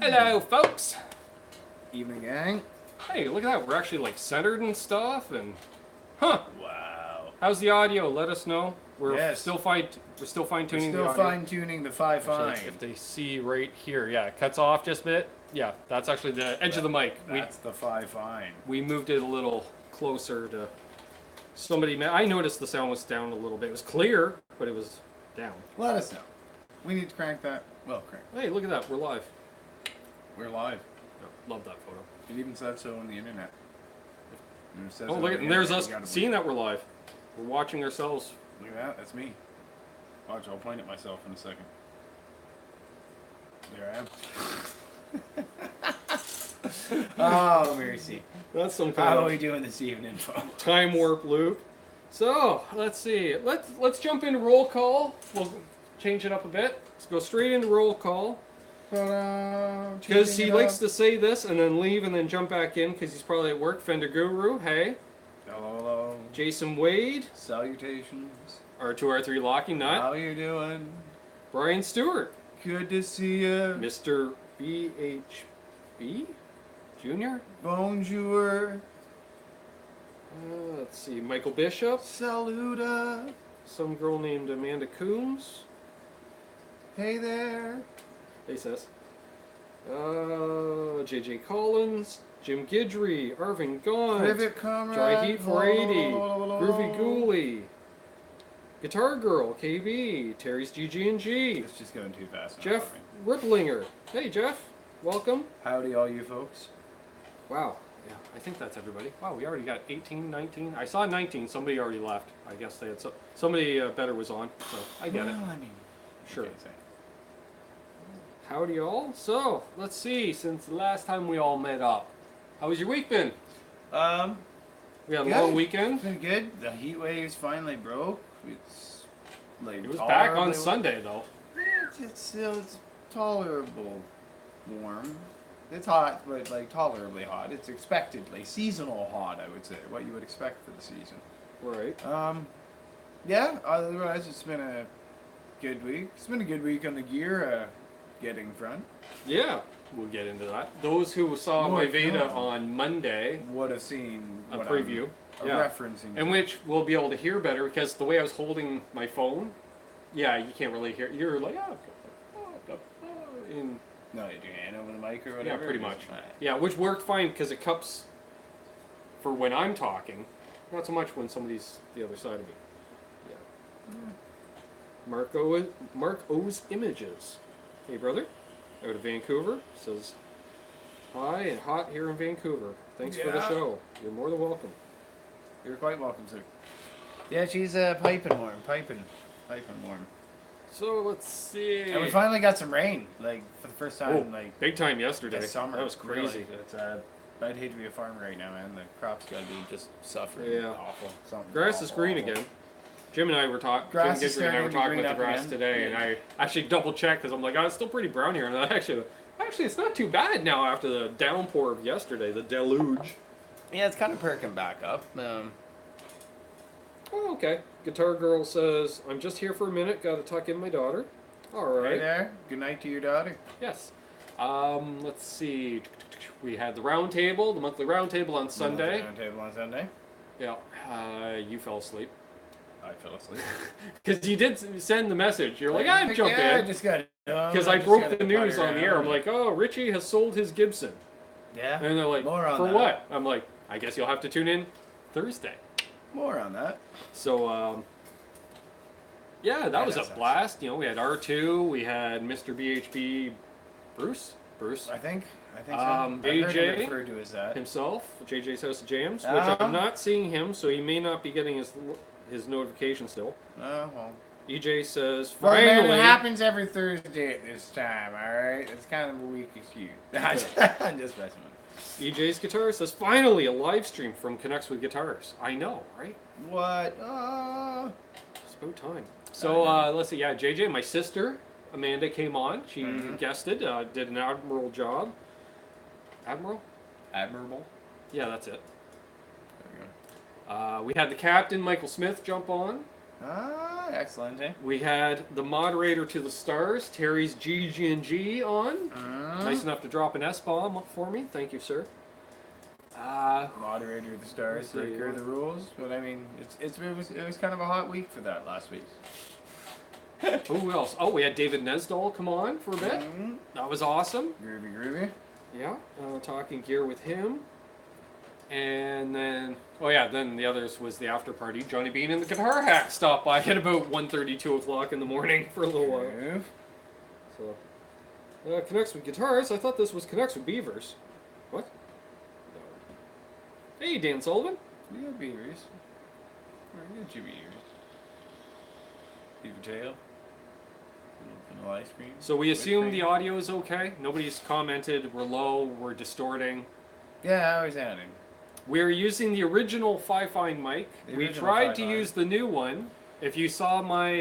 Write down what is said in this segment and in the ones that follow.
Hello, folks. Evening, gang. Hey, look at that. We're actually like centered and stuff, and wow. How's the audio? Let us know. We're still fine tuning. Still fine tuning the five fine. If they see right here, yeah, it cuts off just a bit. Yeah, that's actually the edge of the mic. That's the five fine. We moved it a little closer to somebody. I noticed the sound was down a little bit. It was clear, but it was down. Let us know. We need to crank that. Well, crank. Hey, look at that. We're live. We're live. Oh, love that photo. It even said so on the internet. Oh, look, and there's us seeing that we're live. We're watching ourselves. Look at that. That's me. Watch, I'll point at myself in a second. There I am. Oh, mercy. That's some kind How are we doing this evening, folks? Time warp loop. So, let's see. Let's jump into roll call. We'll change it up a bit. Let's go straight into roll call. Because he likes to say this and then leave and then jump back in because he's probably at work. Fender Guru, hey. Hello, hello. Jason Wade. Salutations. R2R3 Locking Nut. How you doing? Brian Stewart. Good to see you. Mr. BHB Jr. Bonjour. Let's see. Michael Bishop. Saluda. Some girl named Amanda Coombs. Hey there. Hey, sis. JJ Collins, Jim Guidry, Arvin Gaunt, Privet Comrade, Dry Heat 480, Groovy Ghoulie, Guitar Girl, KB, Terry's GG&G. It's just going too fast. Jeff Riplinger. Hey, Jeff. Welcome. Howdy, all you folks. Wow. Yeah, I think that's everybody. Wow, we already got 18, 19. I saw 19. Somebody already left. I guess they had somebody better was on. So I get it. I mean, sure. Howdy all. So, let's see, since the last time we all met up, how was your week been? We had a long weekend. It's been good. The heat waves finally broke. It's like it was back on Sunday though. It's tolerable warm. It's hot, but like tolerably hot. It's expectedly seasonal hot, I would say. What you would expect for the season. Right. Yeah, otherwise it's been a good week. It's been a good week on the gear getting front. Yeah, we'll get into that. Those who saw my Veda on Monday would have seen a preview. Referencing. In which we'll be able to hear better because the way I was holding my phone, yeah, you can't really hear. You're like, in, no, you do your hand over the mic or whatever? Yeah, pretty much. Yeah, which worked fine because it cups for when I'm talking, not so much when somebody's the other side of me. Yeah. Mark O's Images. Hey, brother. Out of Vancouver. Says, hi and hot here in Vancouver. Thanks for the show. You're more than welcome. You're quite welcome, sir. Yeah, she's piping warm. Piping warm. So, let's see. And we finally got some rain, like, for the first time, like... Big time yesterday. This summer. That was crazy. Really. It's, I'd hate to be a farmer right now, man. The crop's gotta be just suffering. Yeah. Awful. Grass is green again. Jim and I were talking. Jim Guidry and I were talking about the grass today, and I actually double checked because I'm like, oh, it's still pretty brown here, and actually, it's not too bad now after the downpour of yesterday, the deluge. Yeah, it's kind of perking back up. Oh, okay. Guitar Girl says, I'm just here for a minute. Got to tuck in my daughter. All right. Hey there. Good night to your daughter. Yes. Let's see. We had the round table, the monthly round table on Sunday. Round table on Sunday. Yeah. You fell asleep. I fell asleep. Because you did send the message. You're like, I've jumped in. I just got it. Because I broke the news on the air. I'm like, oh, Richie has sold his Gibson. Yeah. And they're like, for what? I'm like, I guess you'll have to tune in Thursday. More on that. So, yeah, that was a blast. You know, we had R2, we had Mr. BHB, Bruce, I think. I think so. I've heard him AJ referred to as that. himself, JJ's House of Jams, which I'm not seeing him, so he may not be getting his notification still. Oh, well. EJ says, Well, finally. man, it happens every Thursday at this time, alright? It's kind of a weak excuse. I'm just messing with you. EJ's Guitar says, finally, a live stream from Canucks With Guitars. I know, right? What? It's about time. So, let's see. Yeah, JJ, my sister, Amanda, came on. She guested, did an admirable job. Admiral? Admirable. Yeah, that's it. There we go. We had the captain, Michael Smith, jump on. Ah, excellent, eh? We had the moderator to the stars, Terry's GG&G, on. Nice enough to drop an S-bomb for me. Thank you, sir. Moderator of the stars, breaker of the rules. But I mean, it was kind of a hot week for that last week. Who else? Oh, we had David Nesdall come on for a bit. That was awesome. Groovy. Yeah, talking gear with him. And then, then the others was the after party. Johnny Beane and the Guitar Hack stopped by at about 1:30, 2 o'clock in the morning for a little while. So, Canucks With Guitars. I thought this was Canucks With Beavers. What? No. Hey, Dan Sullivan. We got beavers. Where did you beavers? Beaver tail. Vanilla ice cream. So we assume the audio is okay. Nobody's commented. We're low. We're distorting. Yeah, I was adding. We're using the original Fi-Fine mic. We tried to use the new one. If you saw my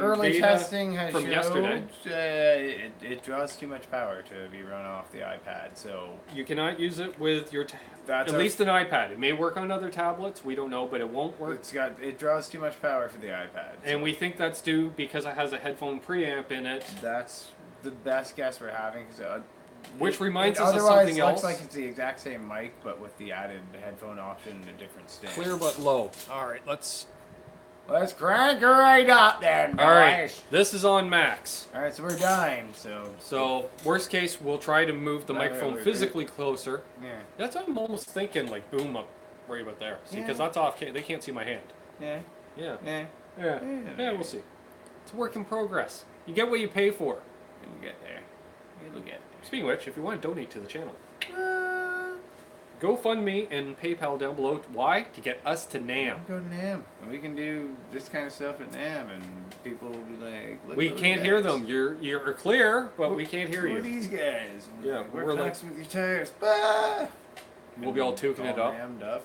early beta testing has from showed, yesterday, it draws too much power to be run off the iPad. So you cannot use it with your at least an iPad. It may work on other tablets. We don't know, but it won't work. It draws too much power for the iPad. And we think that's due because it has a headphone preamp in it. That's the best guess we're having. Which reminds us of something else. Otherwise, it looks like it's the exact same mic, but with the added headphone option in a different stage. Clear but low. All right, let's crank her right up then, boys. All right, this is on max. All right, so we're dying. So worst case, we'll try to move the microphone physically closer. Yeah. That's what I'm almost thinking, like boom up right about there. See, because that's off. They can't see my hand. Yeah. We'll see. It's a work in progress. You get what you pay for. We'll get there. We'll get there. Speaking of which, if you want to donate to the channel, GoFundMe and PayPal down below. Why? To get us to NAMM. Go to NAMM. And we can do this kind of stuff at NAMM, and people will be like, look, we can't hear them. You're clear, but we can't hear you. Who are these guys? Yeah, we're Canucks With Guitars. We'll be all toking it up.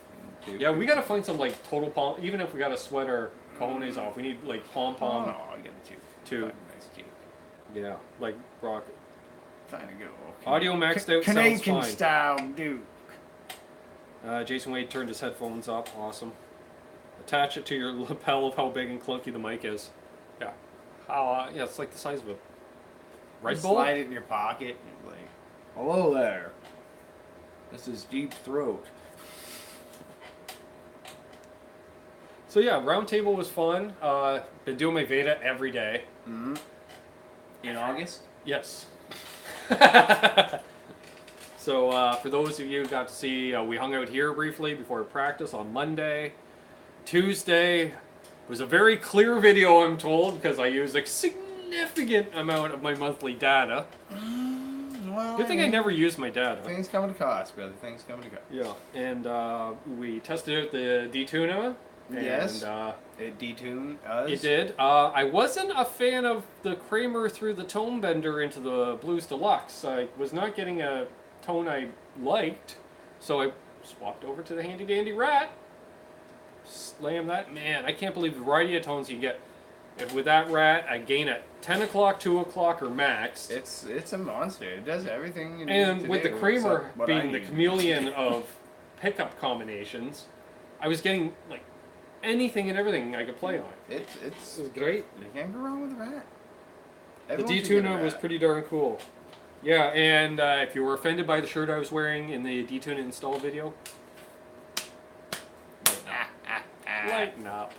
Yeah, we gotta find some like total palm. Even if we got to sweat our cojones off, we need like pom. Oh, I get the two. Nice cheek. Yeah, like rock. Fine to go. Okay. Audio maxed out. Canadian sounds fine. style, dude. Jason Wade turned his headphones up. Awesome. Attach it to your lapel of how big and clunky the mic is. Yeah. Yeah, it's like the size of a Red Bull. Slide it in your pocket and like, hello there. This is Deep Throat. So yeah, roundtable was fun. Been doing my Veda every day. In August? Yes. So for those of you who got to see, we hung out here briefly before practice on Monday. Tuesday was a very clear video, I'm told, because I used a significant amount of my monthly data. Well, Good thing I never used my data. Things come to cost, brother. Things come to cost. Yeah, and we tested out the D-Tuna. Yes. And, it detuned us. it did. I wasn't a fan of the Kramer through the tone bender into the Blues Deluxe. I was not getting a tone I liked, so I swapped over to the handy dandy Rat. Slam that. Man, I can't believe the variety of tones you get. If with that Rat, I gain at 10 o'clock, 2 o'clock, or max. It's a monster. It does everything you need And to with do, the Kramer except what being I the need. chameleon of pickup combinations, I was getting like anything and everything I could play on. It was great. You can't go wrong with the Rat. The Everyone should D-Tuna get a was Rat. pretty darn cool. Yeah, and if you were offended by the shirt I was wearing in the D-Tuna install video, lighten up.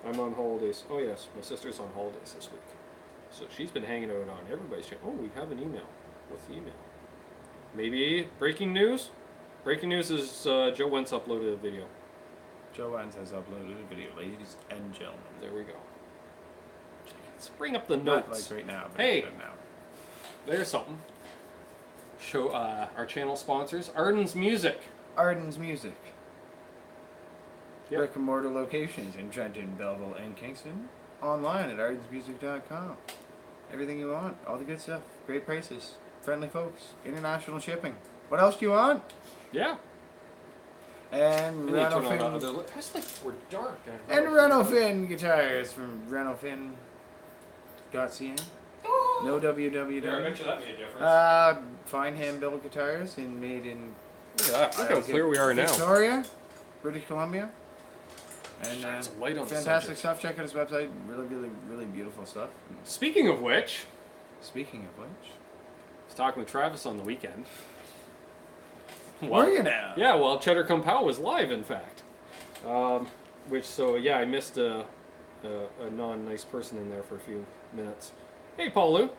I'm on holidays. Oh yes, my sister's on holidays this week. So she's been hanging out on everybody's channel. Oh, we have an email. What's the email? Maybe breaking news? Breaking news is Joe Wentz uploaded a video. Joe Wentz has uploaded a video, ladies and gentlemen. There we go. Let's bring up the Not notes. like right now, but Hey. now. There's something. show our channel sponsors, Arden's Music. Arden's Music. Yep. Brick and mortar locations in Trenton, Belleville, and Kingston. Online at ardensmusic.com. Everything you want, all the good stuff, great prices, friendly folks, international shipping. What else do you want? Yeah. And I need to turn on the renofin. other light. It's like we're dark. And renofin guitars from renofin.ca. No www. Yeah, I bet you that made a difference. Fine hand-built guitars made in Look at that. Look how clear we are now. Victoria, British Columbia. And Shines a light on the fantastic subject. stuff. Check out his website. Really, really, really beautiful stuff. Speaking of which, Speaking of which, I was talking with Travis on the weekend. were you now? Yeah, well, Cheddar Kung Pao was live, in fact. I missed a non-nice person in there for a few minutes. Hey, Paul Lou.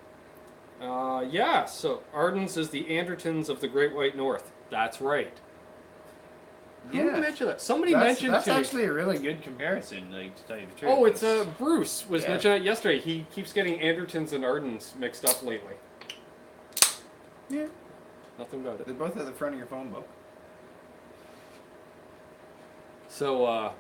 So Arden's is the Andersens of the Great White North. That's right. Who mentioned that? Somebody mentioned that's to me. actually a really good comparison, like, to tell you the truth. Oh, it's Bruce was mentioning it yesterday. He keeps getting Andersens and Ardens mixed up lately. Yeah. Nothing about it. They're both at the front of your phone book. So,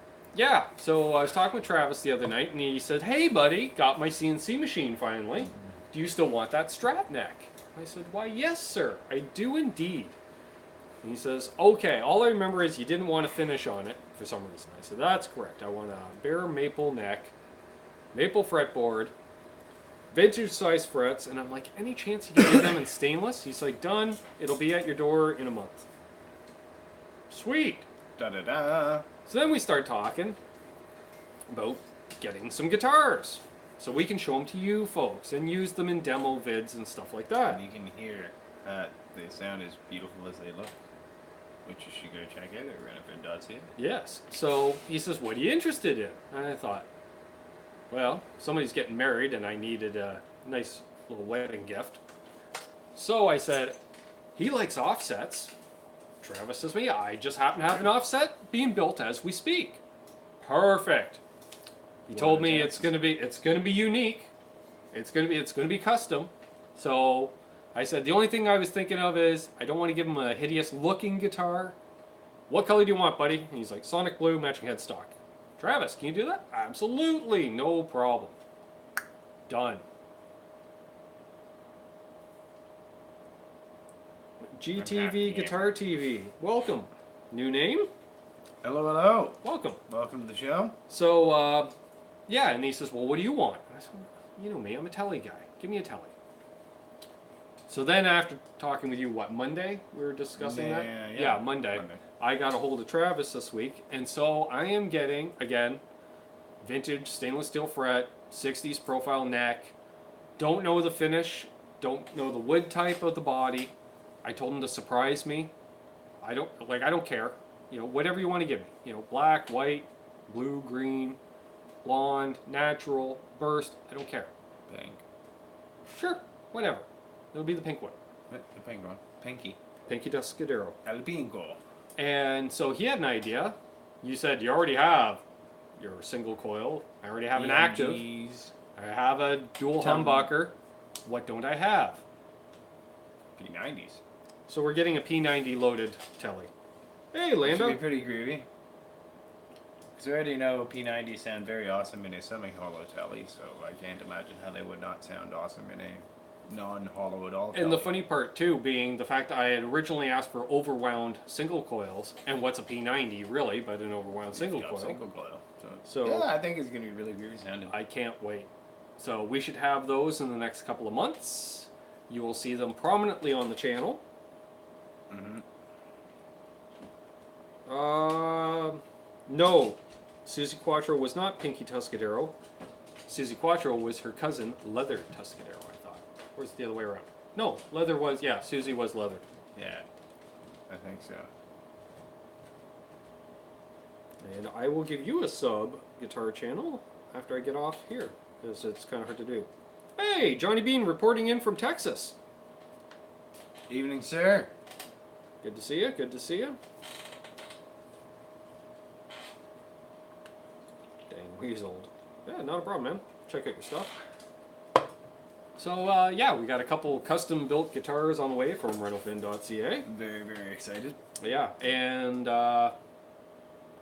So I was talking with Travis the other night, and he said, "Hey, buddy, got my CNC machine finally. Do you still want that strap neck?" I said, "Why, yes, sir. I do indeed." And he says, "Okay, all I remember is you didn't want to finish on it for some reason." I said, "That's correct. I want a bare maple neck, maple fretboard, vintage size frets." And I'm like, "Any chance you can get them in stainless?" He's like, "Done. It'll be at your door in a month." Sweet. Da-da-da. So then we start talking about getting some guitars so we can show them to you folks and use them in demo vids and stuff like that. And you can hear that they sound as beautiful as they look, which you should go check out at renofin.ca. Yes. So he says, "What are you interested in?" And I thought, well, somebody's getting married and I needed a nice little wedding gift. So I said, he likes offsets. Travis says to me, "I just happen to have an offset being built as we speak." Perfect. He told me it's gonna be unique. It's gonna be custom. So I said the only thing I was thinking of is I don't want to give him a hideous looking guitar. What color do you want, buddy? And he's like, "Sonic blue, matching headstock." Travis, can you do that? Absolutely, no problem. Done. GTV Guitar TV. Welcome. New name? Hello, hello. Welcome. Welcome to the show. So, and he says, "Well, what do you want?" And I said, "You know me, I'm a telly guy. Give me a telly." So then after talking with you, Monday? We were discussing that? Yeah, Monday. I got a hold of Travis this week, and so I am getting, again, vintage stainless steel fret, 60s profile neck. Don't know the finish. Don't know the wood type of the body. I told him to surprise me. I don't care. Whatever you want to give me. Black, white, blue, green, blonde, natural, burst. I don't care. Pink. Sure, whatever. It'll be the pink one. The pink one. Pinky. Pinky Tuscadero. El Pinko. And so he had an idea. You said you already have your single coil. I already have an active. I have a dual humbucker. What don't I have? P90s. So we're getting a P90 loaded telly. Hey, Lando. Should be pretty groovy. Because I already know P90s sound very awesome in a semi-hollow telly, so I can't imagine how they would not sound awesome in a non-hollow at all telly. And the funny part, too, being the fact that I had originally asked for overwound single coils, and what's a P90 really, but an overwound single coil. Single coil. So yeah, I think it's going to be really groovy sounding. I can't wait. So we should have those in the next couple of months. You will see them prominently on the channel. No, Susie Quattro was not Pinky Tuscadero. Susie Quattro was her cousin, Leather Tuscadero, I thought. Or is it the other way around? No, Leather was, Susie was Leather. Yeah, I think so. And I will give you a sub guitar channel after I get off here, because it's kind of hard to do. Hey, Johnny Beane reporting in from Texas. Evening, sir. Good to see you, good to see you. Dang, he's old. Yeah, not a problem, man. Check out your stuff. So yeah, we got a couple custom built guitars on the way from renofin.ca. Very, very excited. Yeah, and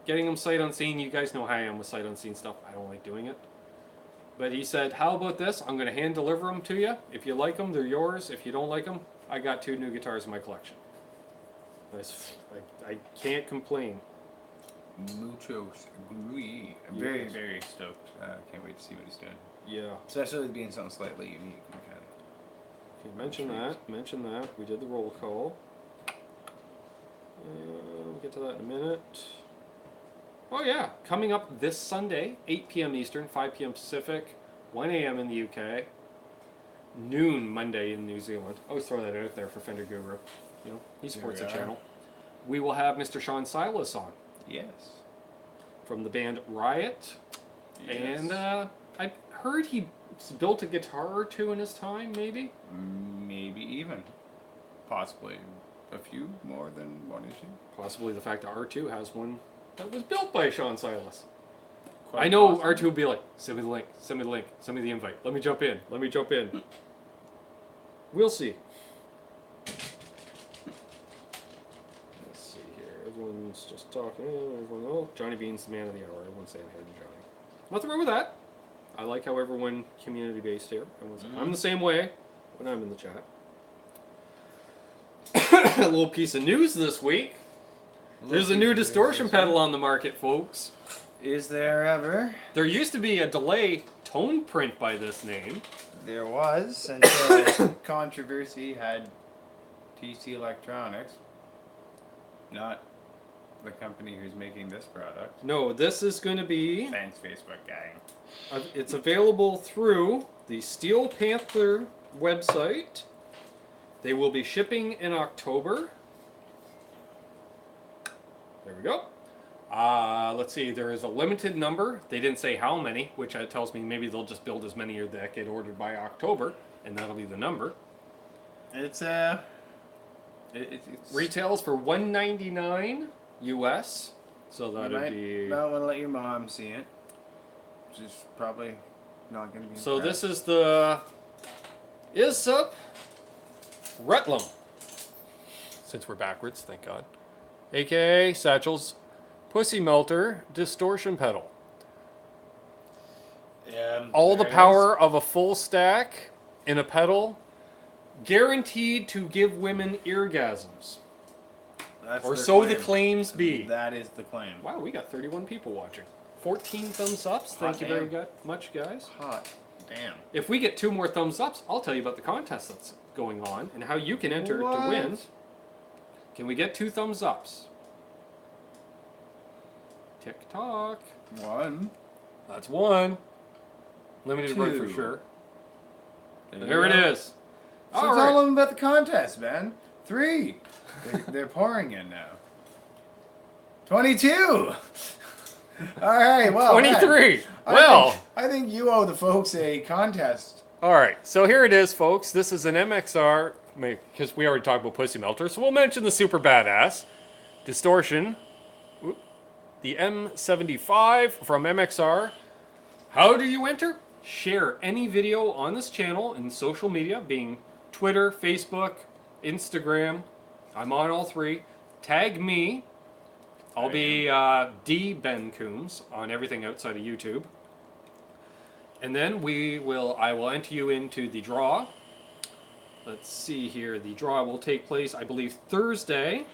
getting them sight unseen. You guys know how I am with sight unseen stuff. I don't like doing it. But he said, how about this? I'm going to hand deliver them to you. If you like them, they're yours. If you don't like them, I got 2 new guitars in my collection. I can't complain. Muchos agree. I'm very, very stoked. Can't wait to see what he's doing. Yeah. Especially with being something slightly unique. Okay, mention that. We did the roll call. We'll get to that in a minute. Oh yeah, coming up this Sunday, 8 p.m. Eastern, 5 p.m. Pacific, 1 a.m. in the UK, noon Monday in New Zealand. I always throw that out there for Fender Guru. You know, he supports the channel. We will have Mr. Sean Silas on. Yes. From the band Riot. Yes. And I heard he built a guitar or 2 in his time, maybe? Maybe even. Possibly a few more than one issue. Possibly the fact that R2 has one that was built by Sean Silas. Quite I know possible. R2 will be like, send me the link, send me the link, send me the invite. Let me jump in. We'll see. Let's see here. Everyone's just talking. Johnny Beane's the man of the hour. Everyone's saying hey to Johnny. Nothing wrong with that. I like how everyone community-based here. I'm the same way when I'm in the chat. A little piece of news this week. There's a new distortion pedal on the market, folks. Is there ever? There used to be a delay tone print by this name. There was, until controversy had TC Electronics, not the company who's making this product. No, this is going to be... Thanks, Facebook guy. It's available through the Steel Panther website. They will be shipping in October. There we go. Let's see, there is a limited number. They didn't say how many, which tells me maybe they'll just build as many that get ordered by October, and that'll be the number. It's Retails for $199 US. So that'd be... Not want to let your mom see it. Which is probably not going to be So impressed. this is the Isup Rutlum. Since we're backwards, thank God. AKA Satchel's Pussy Melter Distortion Pedal. All the power of a full stack in a pedal, guaranteed to give women eargasms. That's Or their so claim. the claims be. That is the claim. Wow, we got 31 people watching. 14 thumbs ups. Thank you very much, guys. Hot damn. If we get 2 more thumbs ups, I'll tell you about the contest that's going on and how you can enter to win. Can we get 2 thumbs ups? Tick tock. 1. That's 1. Limited run for 2. sure. There it is. So All tell right. them about the contest, man. 3. They're pouring in now. 22. All right. Well, 23. man, Well. I think you owe the folks a contest. All right. So here it is, folks. This is an MXR, because we already talked about Pussy Melter, so we'll mention the super badass distortion. The M75 from MXR. How do you enter? Share any video on this channel in social media, being Twitter, Facebook, Instagram. I'm on all 3. Tag me. I'll be D Ben Coombs on everything outside of YouTube. And then I will enter you into the draw. Let's see here. The draw will take place, I believe, Thursday.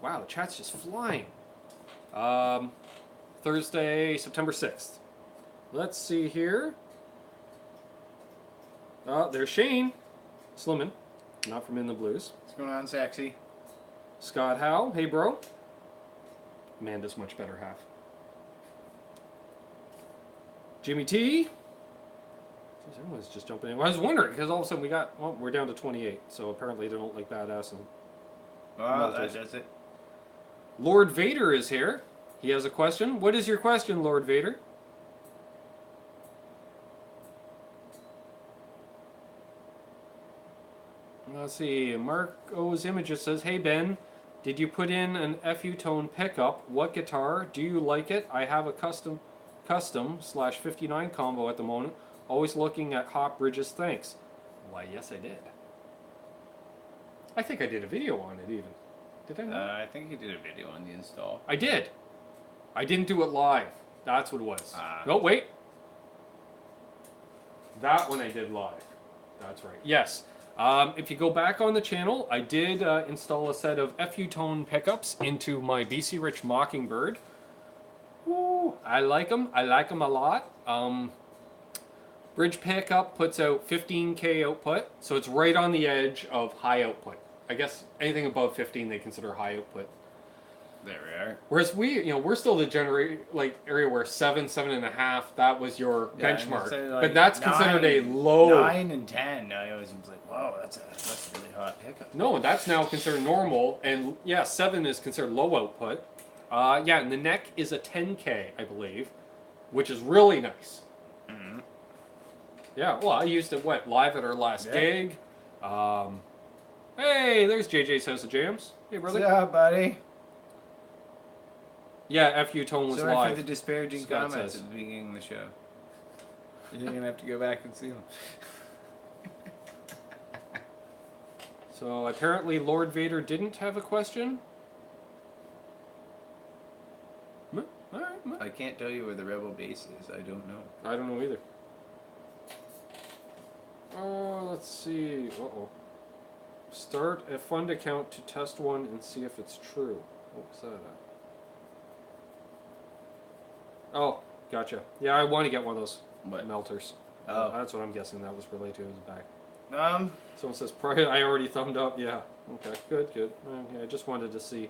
Wow, the chat's just flying. Thursday, September 6th. Let's see here. There's Shane Slimmin, not from In the Blues. What's going on, sexy? Scott Howe, hey bro. Amanda's much better half. Jimmy T. Jeez, everyone's just jumping in. I was wondering, because all of a sudden we're down to 28, so apparently they don't like badass. And Well, that's it. Lord Vader is here. He has a question. What is your question, Lord Vader? Let's see. Mark O's Images says, hey Ben, did you put in an FU tone pickup? What guitar? Do you like it? I have a custom/59 combo at the moment. Always looking at hot bridges. Thanks. Why, yes, I did. I think I did a video on it even. Did I not? I think you did a video on the install. I did. I didn't do it live. That's what it was. Ah. No, wait. That one I did live. That's right. Yes. If you go back on the channel, I did install a set of FU tone pickups into my BC Rich Mockingbird. Woo, I like them. I like them a lot. Bridge pickup puts out 15K output, so it's right on the edge of high output. I guess anything above 15 they consider high output. There we are. Whereas we're still the area where 7.5, that was your benchmark. But that's considered a low. 9 and 10. I always was like, whoa, that's a really hot pickup. No, that's now considered normal, and yeah, 7 is considered low output. Yeah, and the neck is a 10K, I believe, which is really nice. Mm-hmm. Yeah, well, I used it live at our last gig. Hey, there's JJ's House of Jams. Hey, brother. What's up, buddy? Yeah, FU tone was Sorry live. for the disparaging Scott comments says. at the beginning of the show. You're gonna have to go back and see them. So apparently Lord Vader didn't have a question. All right. I can't tell you where the Rebel base is. I don't know. I don't know either. Let's see. Uh-oh. Start a fund account to test one and see if it's true. What was that at? Oh, gotcha. Yeah, I want to get one of those melters. Oh. That's what I'm guessing that was related to his back. Someone says, I already thumbed up. Yeah. Okay, good. Okay, I just wanted to see.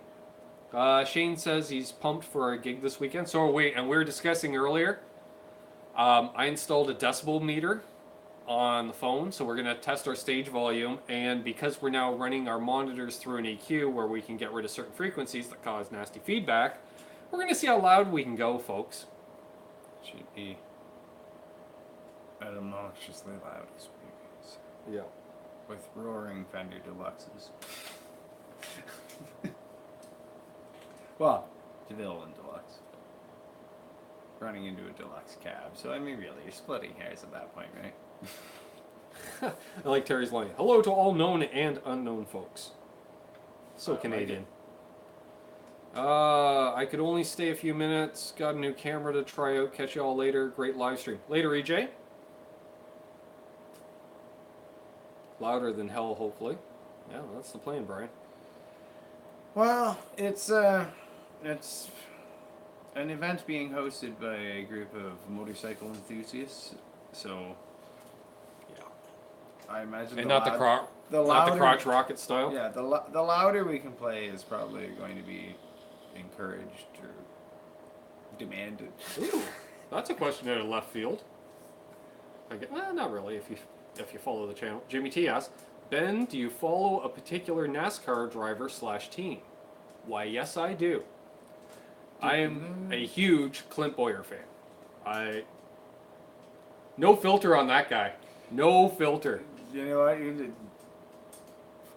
Shane says he's pumped for our gig this weekend. So wait, and we were discussing earlier, I installed a decibel meter on the phone, so we're going to test our stage volume, and because we're now running our monitors through an EQ where we can get rid of certain frequencies that cause nasty feedback, we're going to see how loud we can go, folks. Should be an obnoxiously loud experience. Yeah. With roaring Fender Deluxes. Well, DeVille and Deluxe. Running into a Deluxe cab, so I mean really, you're splitting hairs at that point, right? I like Terry's line. Hello to all known and unknown folks. So Canadian. I could only stay a few minutes. Got a new camera to try out. Catch you all later. Great live stream. Later, EJ. Louder than hell, hopefully. Yeah, that's the plan, Brian. Well, it's an event being hosted by a group of motorcycle enthusiasts, so yeah, I imagine and not the crotch rocket style. Yeah, the louder we can play is probably going to be encouraged or demanded. Ooh, that's a question out of left field. Not really. If you follow the channel, Jimmy T asks, Ben, do you follow a particular NASCAR driver / team? Why, yes, I do. I am a huge Clint Boyer fan. No filter on that guy. No filter. You know what?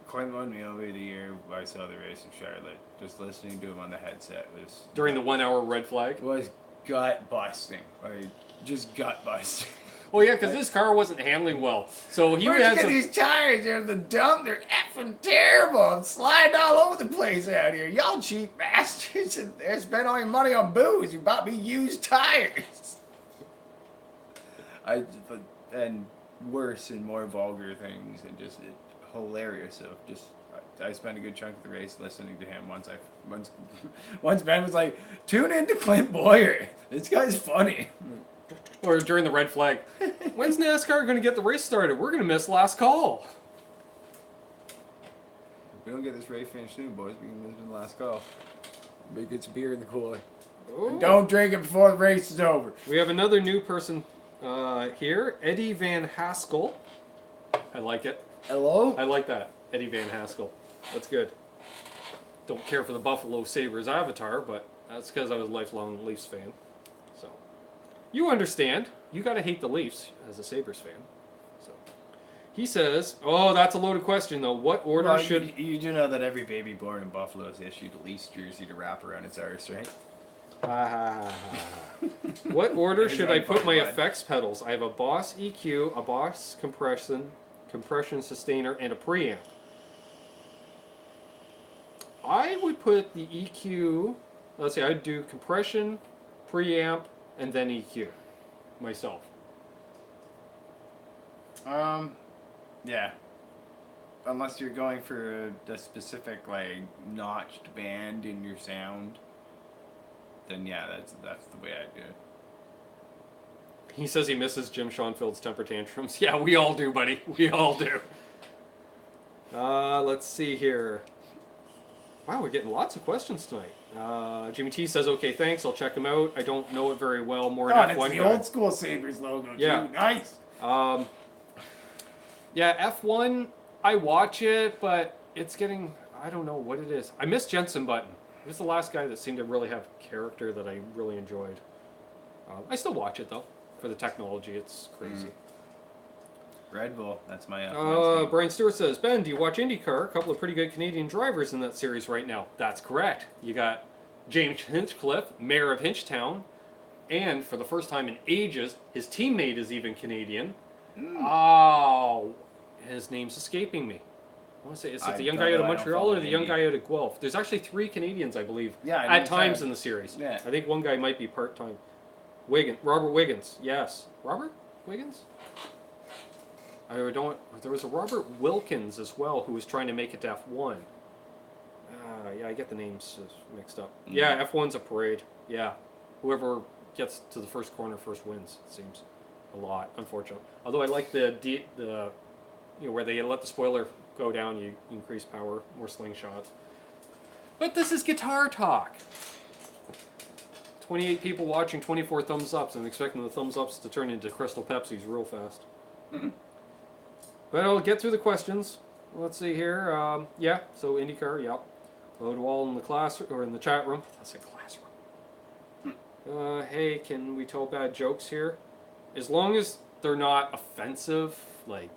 Clint won me over the year I saw the race in Charlotte. Just listening to him on the headset was... During the 1 hour red flag? Was gut busting. Just gut busting. Well, yeah, because this car wasn't handling well. So he Where'd you get these tires? They're in the dump. They're effing terrible. I'm sliding all over the place out here. Y'all cheap bastards. And spent all your money on booze. You bought me used tires. And worse and more vulgar things and just hilarious. So I spent a good chunk of the race listening to him. Once Ben was like, tune into Clint Boyer. This guy's funny. Or during the red flag. When's NASCAR going to get the race started? We're going to miss last call. If we don't get this race finished soon, boys, we can miss the last call. Maybe get some beer in the cooler. And don't drink it before the race is over. We have another new person here, Eddie Van Haskell. I like it. Hello? I like that, Eddie Van Haskell. That's good. Don't care for the Buffalo Sabres avatar, but that's because I was a lifelong Leafs fan. So, you understand. You got to hate the Leafs as a Sabres fan. So, he says, oh, that's a loaded question, though. What order should... You do know that every baby born in Buffalo is issued a Leafs jersey to wrap around its arse, right? What order should I put my effects pedals? I have a Boss EQ, a Boss compression, compression sustainer, and a preamp. I would put the EQ, let's see, I'd do compression, preamp, and then EQ myself. Yeah. Unless you're going for a specific, like, notched band in your sound, then yeah, that's the way I do it. He says he misses Jim Schoenfeld's temper tantrums. Yeah, we all do, buddy. We all do. Let's see here. Wow, we're getting lots of questions tonight. Jimmy T says, okay, thanks. I'll check them out. I don't know it very well. More God, than it's F1 the guy. old school Sabres logo, Yeah. too. Nice. Yeah, F1, I watch it, but it's getting, I don't know what it is. I miss Jensen Button. He was the last guy that seemed to really have character that I really enjoyed. I still watch it, though, for the technology. It's crazy. Red Bull, that's my F1 Brian Stewart says, Ben, do you watch IndyCar? A couple of pretty good Canadian drivers in that series right now. That's correct. You got James Hinchcliffe, mayor of Hinchtown, and for the first time in ages, his teammate is even Canadian. Oh, his name's escaping me. I want to say, is it the young guy out of Montreal or the young guy out of Guelph? There's actually 3 Canadians, I believe, at times in the series. Yeah. I think one guy might be part-time. Robert Wiggins, yes. Robert Wiggins? There was a Robert Wilkins as well who was trying to make it to F1. Yeah, I get the names mixed up. Yeah, F1's a parade. Yeah, whoever gets to the first corner first wins. It seems a lot, unfortunately. Although I like the where they let the spoiler go down, you increase power, more slingshots. But this is guitar talk. 28 people watching, 24 thumbs ups. I'm expecting the thumbs ups to turn into Crystal Pepsis real fast. But I'll get through the questions. Let's see here. Yeah, so IndyCar, yeah. Load wall in the class or in the chat room. That's a classroom. Hey, can we tell bad jokes here? As long as they're not offensive, like.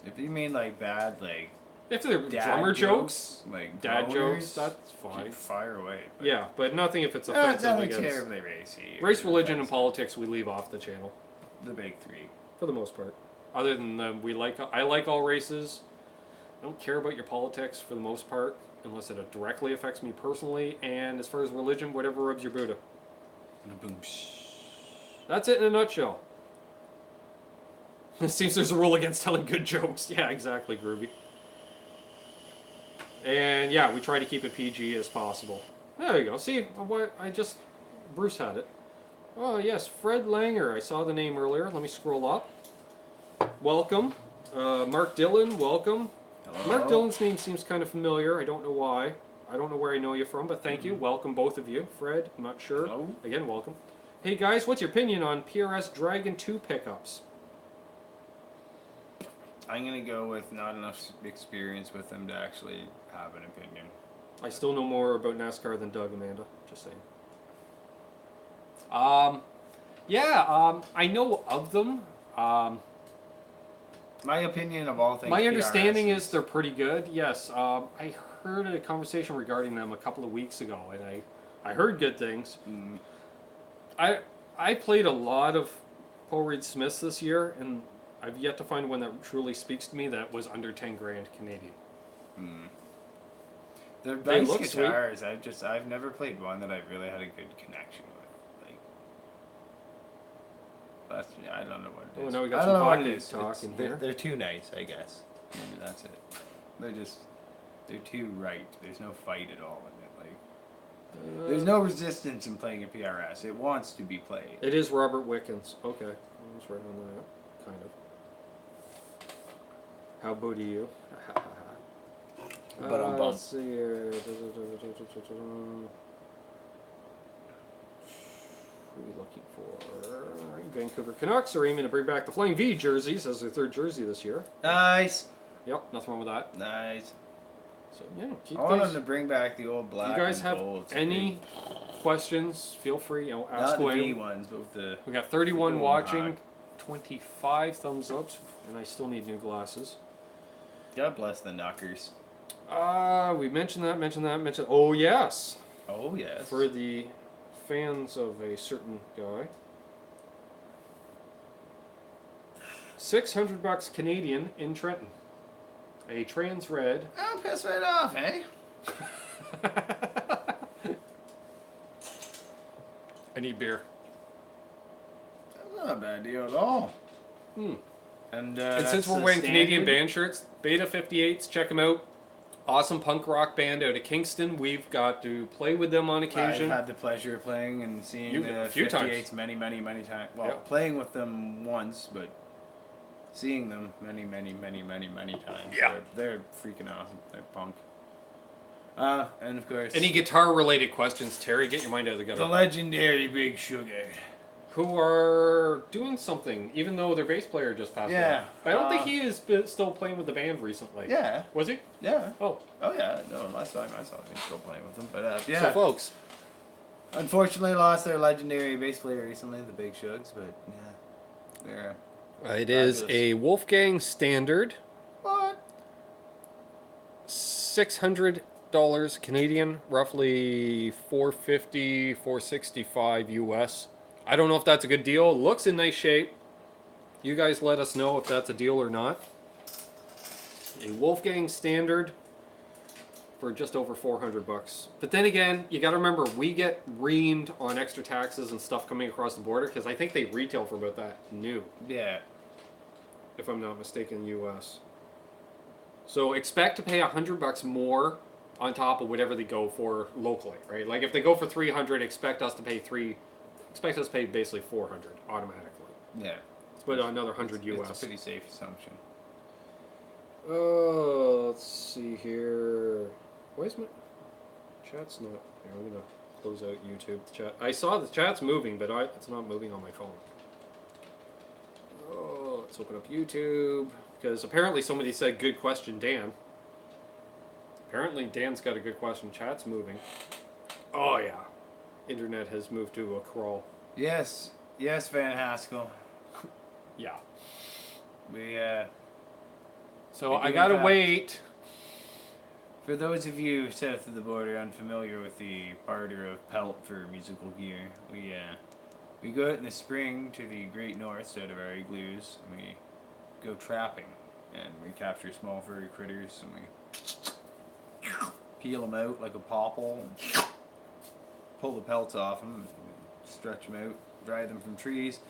If you mean like bad, like. If they're drummer jokes, like dad groaners, jokes, that's fine. Fire away. But yeah, but nothing if it's offensive. Nothing terribly racy. Race, religion, and politics we leave off the channel. The big 3. For the most part. Other than I like all races. I don't care about your politics for the most part, unless it directly affects me personally. And as far as religion, whatever rubs your Buddha. That's it in a nutshell. It seems there's a rule against telling good jokes. Yeah, exactly, Groovy. And yeah, we try to keep it PG as possible. There you go. See, what Bruce had it. Oh yes, Fred Langer. I saw the name earlier. Let me scroll up. Welcome. Mark Dillon, welcome. Hello. Mark Dillon's name seems kind of familiar. I don't know why. I don't know where I know you from, but thank you. Welcome, both of you. Fred, I'm not sure. Hello. Again, welcome. Hey guys, what's your opinion on PRS Dragon 2 pickups? I'm going to go with not enough experience with them to actually have an opinion. I still know more about NASCAR than Doug, Amanda. Just saying. I know of them. My opinion of all things. My understanding is they're pretty good. Yes, I heard a conversation regarding them a couple of weeks ago, and I heard good things. I played a lot of Paul Reed Smiths this year, and I've yet to find one that truly speaks to me that was under 10 grand Canadian. They're nice guitars. Sweet. I've never played one that I've really had a good connection with. Like, I don't know what it is. Now we got some hockey talk in here. They're too nice, I guess. Maybe that's it. They're too right. There's no fight at all in it. Like, there's no resistance in playing a PRS. It wants to be played. It is Robert Wickens. Okay, I was right on that. Kind of. How about you? Let's see here. What are we looking for? Vancouver Canucks are aiming to bring back the Flying V jerseys as their 3rd jersey this year. Nice. Yep, nothing wrong with that. Nice. So yeah, I want them to bring back the old black. If you guys and have gold any questions, feel free. Ask away. away. Not the V ones, but the. We got 31 watching, 25 thumbs ups, and I still need new glasses. God bless the Knockers. We mentioned that. Oh yes. Oh yes. For the fans of a certain guy. $600 Canadian in Trenton. A trans red. Oh, piss right off, eh? I need beer. That's not a bad deal at all. And since we're wearing Canadian band shirts, Beta 58s, check them out. Awesome punk rock band out of Kingston. We've got to play with them on occasion. I've had the pleasure of playing and seeing the a few 58s many times. Well, playing with them once, but seeing them many times. Yeah. They're freaking awesome. They're punk. And of course... Any guitar-related questions, Terry? Get your mind out of the gutter. The legendary Big Sugar. Who are doing something, even though their bass player just passed away. I don't think he is still playing with the band recently. Yeah. Was he? Yeah. Oh. Oh, yeah. No, last time I saw him, he was still playing with them. But, yeah. So, folks. Unfortunately, lost their legendary bass player recently, the Big Shugs, but, yeah. They're... It is a Wolfgang Standard. What? $600 Canadian, roughly $450, $465 US. I don't know if that's a good deal. It looks in nice shape. You guys let us know if that's a deal or not. A Wolfgang Standard for just over $400. But then again, you got to remember, we get reamed on extra taxes and stuff coming across the border, because I think they retail for about that new. Yeah. If I'm not mistaken, US. So expect to pay $100 more on top of whatever they go for locally, right? Like if they go for $300, expect us to pay basically $400 automatically. Yeah. But another $100 US. It's a pretty safe assumption. Let's see here. Why is my chat's not? Here, I'm gonna close out YouTube chat. I saw the chat's moving, but it's not moving on my phone. Oh, let's open up YouTube, because apparently somebody said good question, Dan. Apparently Dan's got a good question. Chat's moving. Oh yeah, internet has moved to a crawl. Yes, Van Haskell. Yeah. We So I gotta wait. For those of you south of the border unfamiliar with the barter of pelt for musical gear, we go out in the spring to the great north out of our igloos, and we go trapping, and we capture small furry critters, and we peel them out like a popple, and pull the pelts off them, and stretch them out, dry them from trees.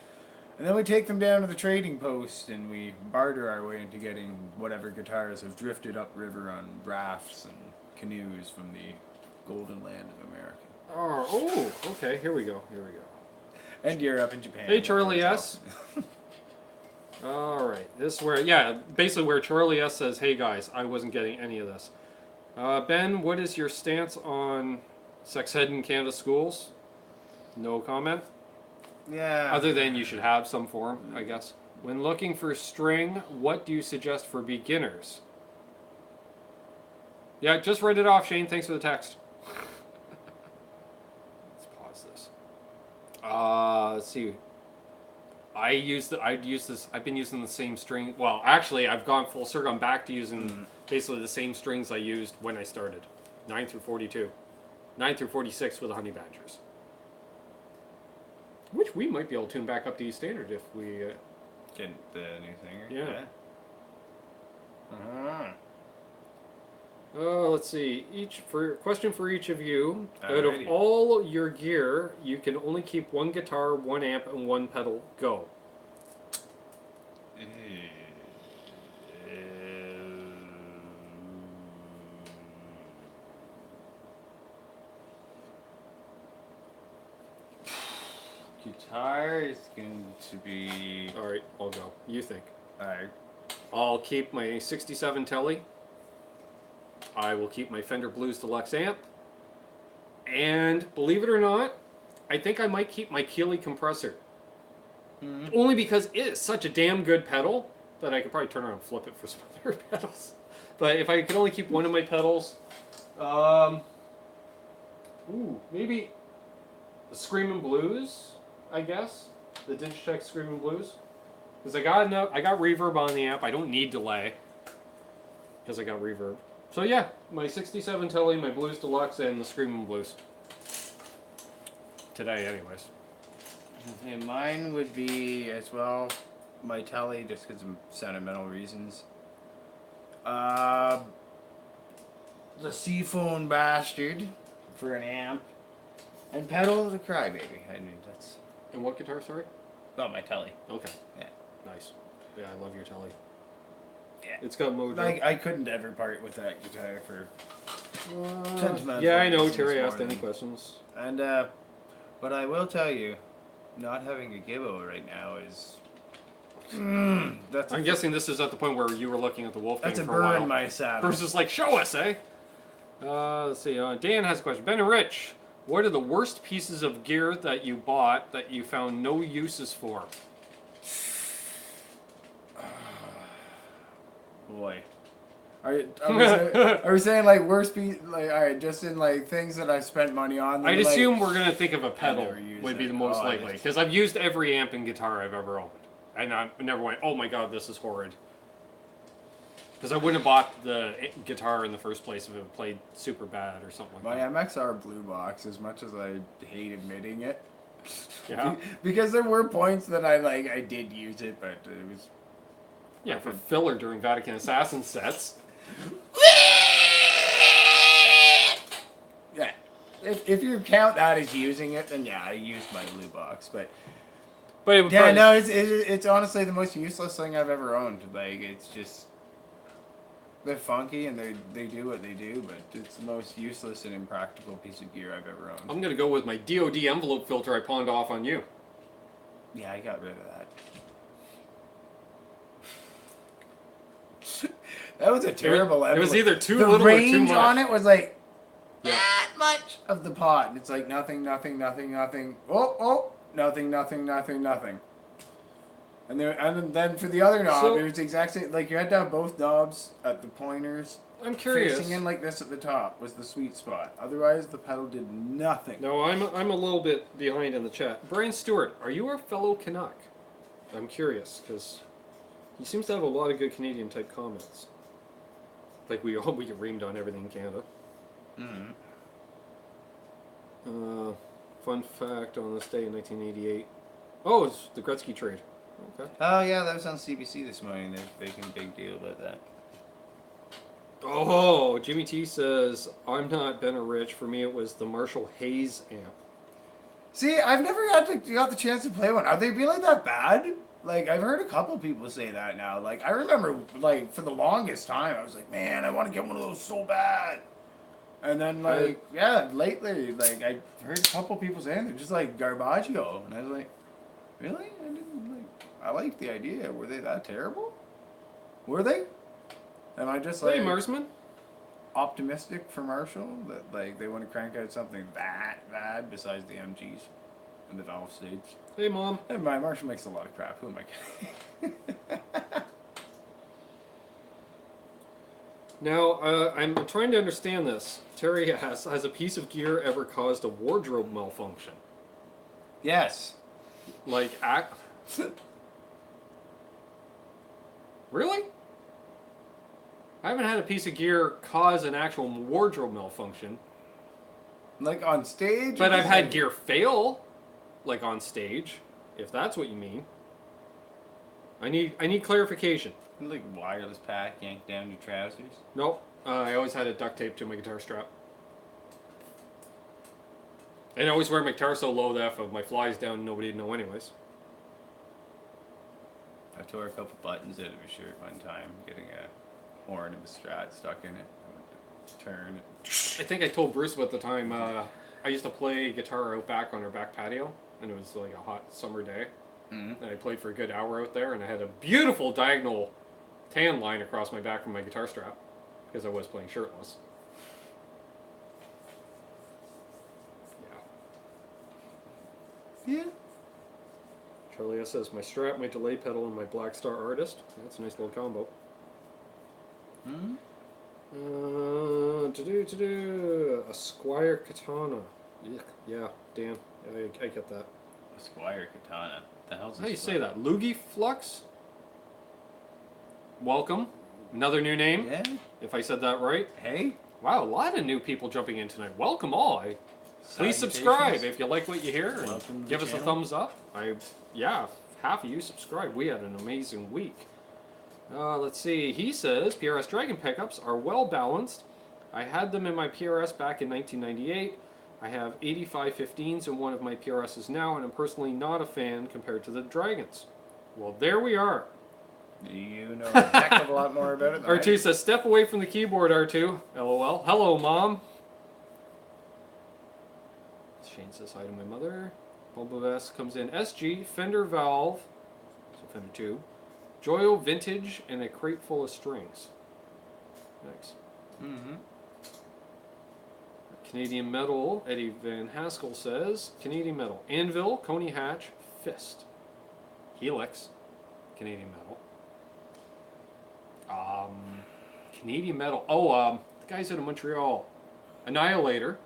And then we take them down to the trading post, and we barter our way into getting whatever guitars have drifted upriver on rafts and canoes from the golden land of America. Oh, okay. Here we go. And Europe and Japan. Hey, Charlie S. All right. This is where, basically where Charlie S says, hey guys, I wasn't getting any of this. Ben, what is your stance on sex ed in Canada schools? No comment. Yeah. Other than you should have some form, I guess. When looking for string, what do you suggest for beginners? Yeah, just read it off, Shane. Thanks for the text. Let's pause this. Let's see. I've been using the same string. Well, actually, I've gone full circle. I'm back to using basically the same strings I used when I started. 9 through 42. 9 through 46 with the Honey Badgers. Which we might be able to tune back up to E standard if we get the new thing. Yeah. Uh-huh. Let's see. Question for each of you. Alrighty. Out of all your gear, you can only keep one guitar, one amp, and one pedal. Go. Guitar is going to be... Alright, I'll go. You think. Alright. I'll keep my 67 Telly. I will keep my Fender Blues Deluxe amp. And believe it or not, I think I might keep my Keeley compressor. Only because it is such a damn good pedal that I could probably turn around and flip it for some other pedals. But if I could only keep one of my pedals, maybe the Screamin' Blues, I guess. The Digitech Screamin' Blues. Because I got reverb on the amp. I don't need delay. Because I got reverb. So yeah, my 67 Telly, my Blues Deluxe, and the Screamin' Blues. Today, anyways. And mine would be, as well, my telly just because of sentimental reasons. The Seaphone Bastard for an amp. And Pedal of the Crybaby. I mean, that's... And what guitar, sorry? Not my telly. Okay. Yeah. Nice. Yeah, I love your telly. Yeah. It's got mojo. I couldn't ever part with that guitar for... Yeah, I know. Terry asked any questions. And, but I will tell you, not having a Gibbo right now is... that's I'm guessing this is at the point where you were looking at the Wolfgang that's a for burr a while. in my saddle. Bruce is like, show us, eh? Let's see. Dan has a question. Ben and Rich, what are the worst pieces of gear that you bought that you found no uses for? Boy. Are we saying like worst piece, like, alright, just in like things that I spent money on? I'd like, assume we're going to think of a pedal would be it. the most Oh, likely. Because I've used every amp and guitar I've ever owned. And I never went, oh my god, this is horrid. Because I wouldn't have bought the guitar in the first place if it played super bad or something like My that. MXR Blue Box, as much as I hate admitting it. Yeah. Because there were points that I did use it, but it was... Yeah, for filler during Vatican Assassin sets. Yeah. If you count that as using it, then yeah, I used my Blue Box, but But it would yeah, probably, no, it's honestly the most useless thing I've ever owned. Like, it's just, they're funky and they do what they do, but it's the most useless and impractical piece of gear I've ever owned. I'm going to go with my DOD envelope filter I pawned off on you. Yeah, I got rid of that. That was a terrible It was envelope. either too the little or too range much. on it was like Yeah. that much of the pot. And it's like nothing, nothing, nothing, nothing. Oh, nothing, nothing, nothing, nothing. And then for the other knob, So- it was the exact same. Like, you had to have both knobs at the pointers. I'm curious. Facing in like this at the top was the sweet spot. Otherwise, the pedal did nothing. No, I'm a little bit behind in the chat. Brian Stewart, are you a fellow Canuck? I'm curious, because he seems to have a lot of good Canadian type comments. Like we get reamed on everything in Canada. Fun fact on this day in 1988. Oh, it's the Gretzky trade. Okay. Oh yeah, that was on CBC this morning. They're making a big deal about that. Oh, Jimmy T says, I'm not Ben or Rich. For me, it was the Marshall Hayes amp. See, I've never got the chance to play one. Are they really that bad? Like, I've heard a couple people say that now. Like, I remember, like, for the longest time, I was like, man, I want to get one of those so bad. And then, like, lately, like, I heard a couple people saying they're just like Garbaggio. And I was like, really? I like the idea. Were they that terrible? Were they? Am I just, like, Hey, Marsman. optimistic for Marshall that, like, they want to crank out something that bad besides the MGs and the valve stage? Hey, Mom. Never mind, Marshall makes a lot of crap. Who am I kidding? Now, I'm trying to understand this. Terry asks, has a piece of gear ever caused a wardrobe malfunction? Yes. Like, Really? I haven't had a piece of gear cause an actual wardrobe malfunction. Like on stage? But I've had gear fail, like on stage, if that's what you mean. I need clarification. Like wireless pack yanked down your trousers? Nope. I always had it duct taped to my guitar strap. And I always wear my guitar so low that if my fly's down, nobody'd know anyways. I tore a couple buttons out of a shirt one time, getting a horn of a Strat stuck in it. I went to turn. I think I told Bruce about the time I used to play guitar out back on our back patio, and it was like a hot summer day. Mm-hmm. And I played for a good hour out there, and I had a beautiful diagonal tan line across my back from my guitar strap, because I was playing shirtless. Yeah. Charlie S says, my strap, my delay pedal, and my Black Star Artist. That's a nice little combo. Mm-hmm. A Squire Katana. Yuck. Yeah, Dan. I get that. A Squire Katana. The hell's How do you say that? Loogie Flux? Welcome. Another new name, Yeah. if I said that right. Hey. Wow, a lot of new people jumping in tonight. Welcome all. Please subscribe if you like what you hear, and Welcome to give the us a channel. thumbs up. half of you subscribed. We had an amazing week. Let's see. He says PRS Dragon pickups are well balanced. I had them in my PRS back in 1998. I have 85 15s in one of my PRSs now, and I'm personally not a fan compared to the Dragons. Well, there we are. You know a heck of a lot more about it than I R2 do. says, step away from the keyboard, R2. LOL. Hello, Mom. Shane says hi to my mother. Bulbavest comes in. SG, Fender Valve, so Fender 2, Joyo Vintage, and a crate full of strings. Nice. Mm-hmm. Canadian Metal, Eddie Van Haskell says, Canadian Metal, Anvil, Coney Hatch, Fist, Helix, Canadian Metal. Canadian Metal. Oh, the guys out of Montreal, Annihilator.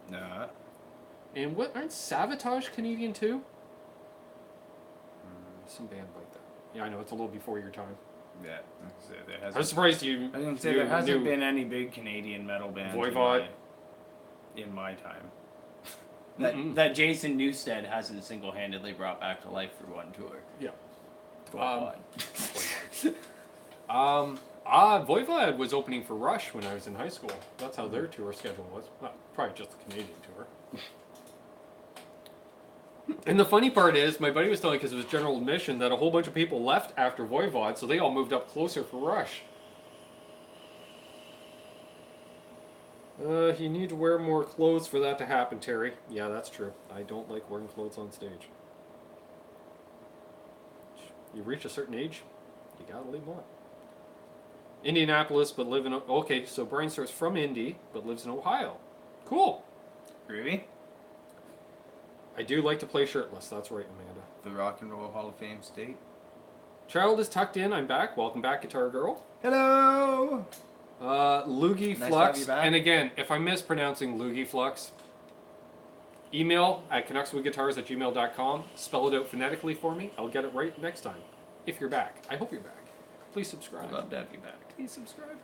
Nah. And what, aren't Savatage Canadian too? Some band like that. Yeah, I know, it's a little before your time. Yeah. I was surprised you. I was gonna say there hasn't been any big Canadian metal bands Voivod. in my time. That Jason Newsted hasn't single-handedly brought back to life for one tour. Yeah. Voivod. Voivod was opening for Rush when I was in high school. That's how their tour schedule was. Well, probably just the Canadian tour. And the funny part is, my buddy was telling, because it was general admission, that a whole bunch of people left after Voivod, so they all moved up closer for Rush. You need to wear more clothes for that to happen, Terry. Yeah, that's true. I don't like wearing clothes on stage. You reach a certain age, you gotta leave them on. Indianapolis, but live in... Okay, so Brian starts from Indy, but lives in Ohio. Cool. Groovy. I do like to play shirtless. That's right, Amanda. The Rock and Roll Hall of Fame state. Child is tucked in. I'm back. Welcome back, Guitar Girl. Hello! Loogie Nice to have Flux. you back. And again, if I'm mispronouncing Loogie Flux, email at canuckswithguitars@gmail.com. Spell it out phonetically for me. I'll get it right next time. If you're back. I hope you're back. Please subscribe. I'd love to have you back. Please subscribe.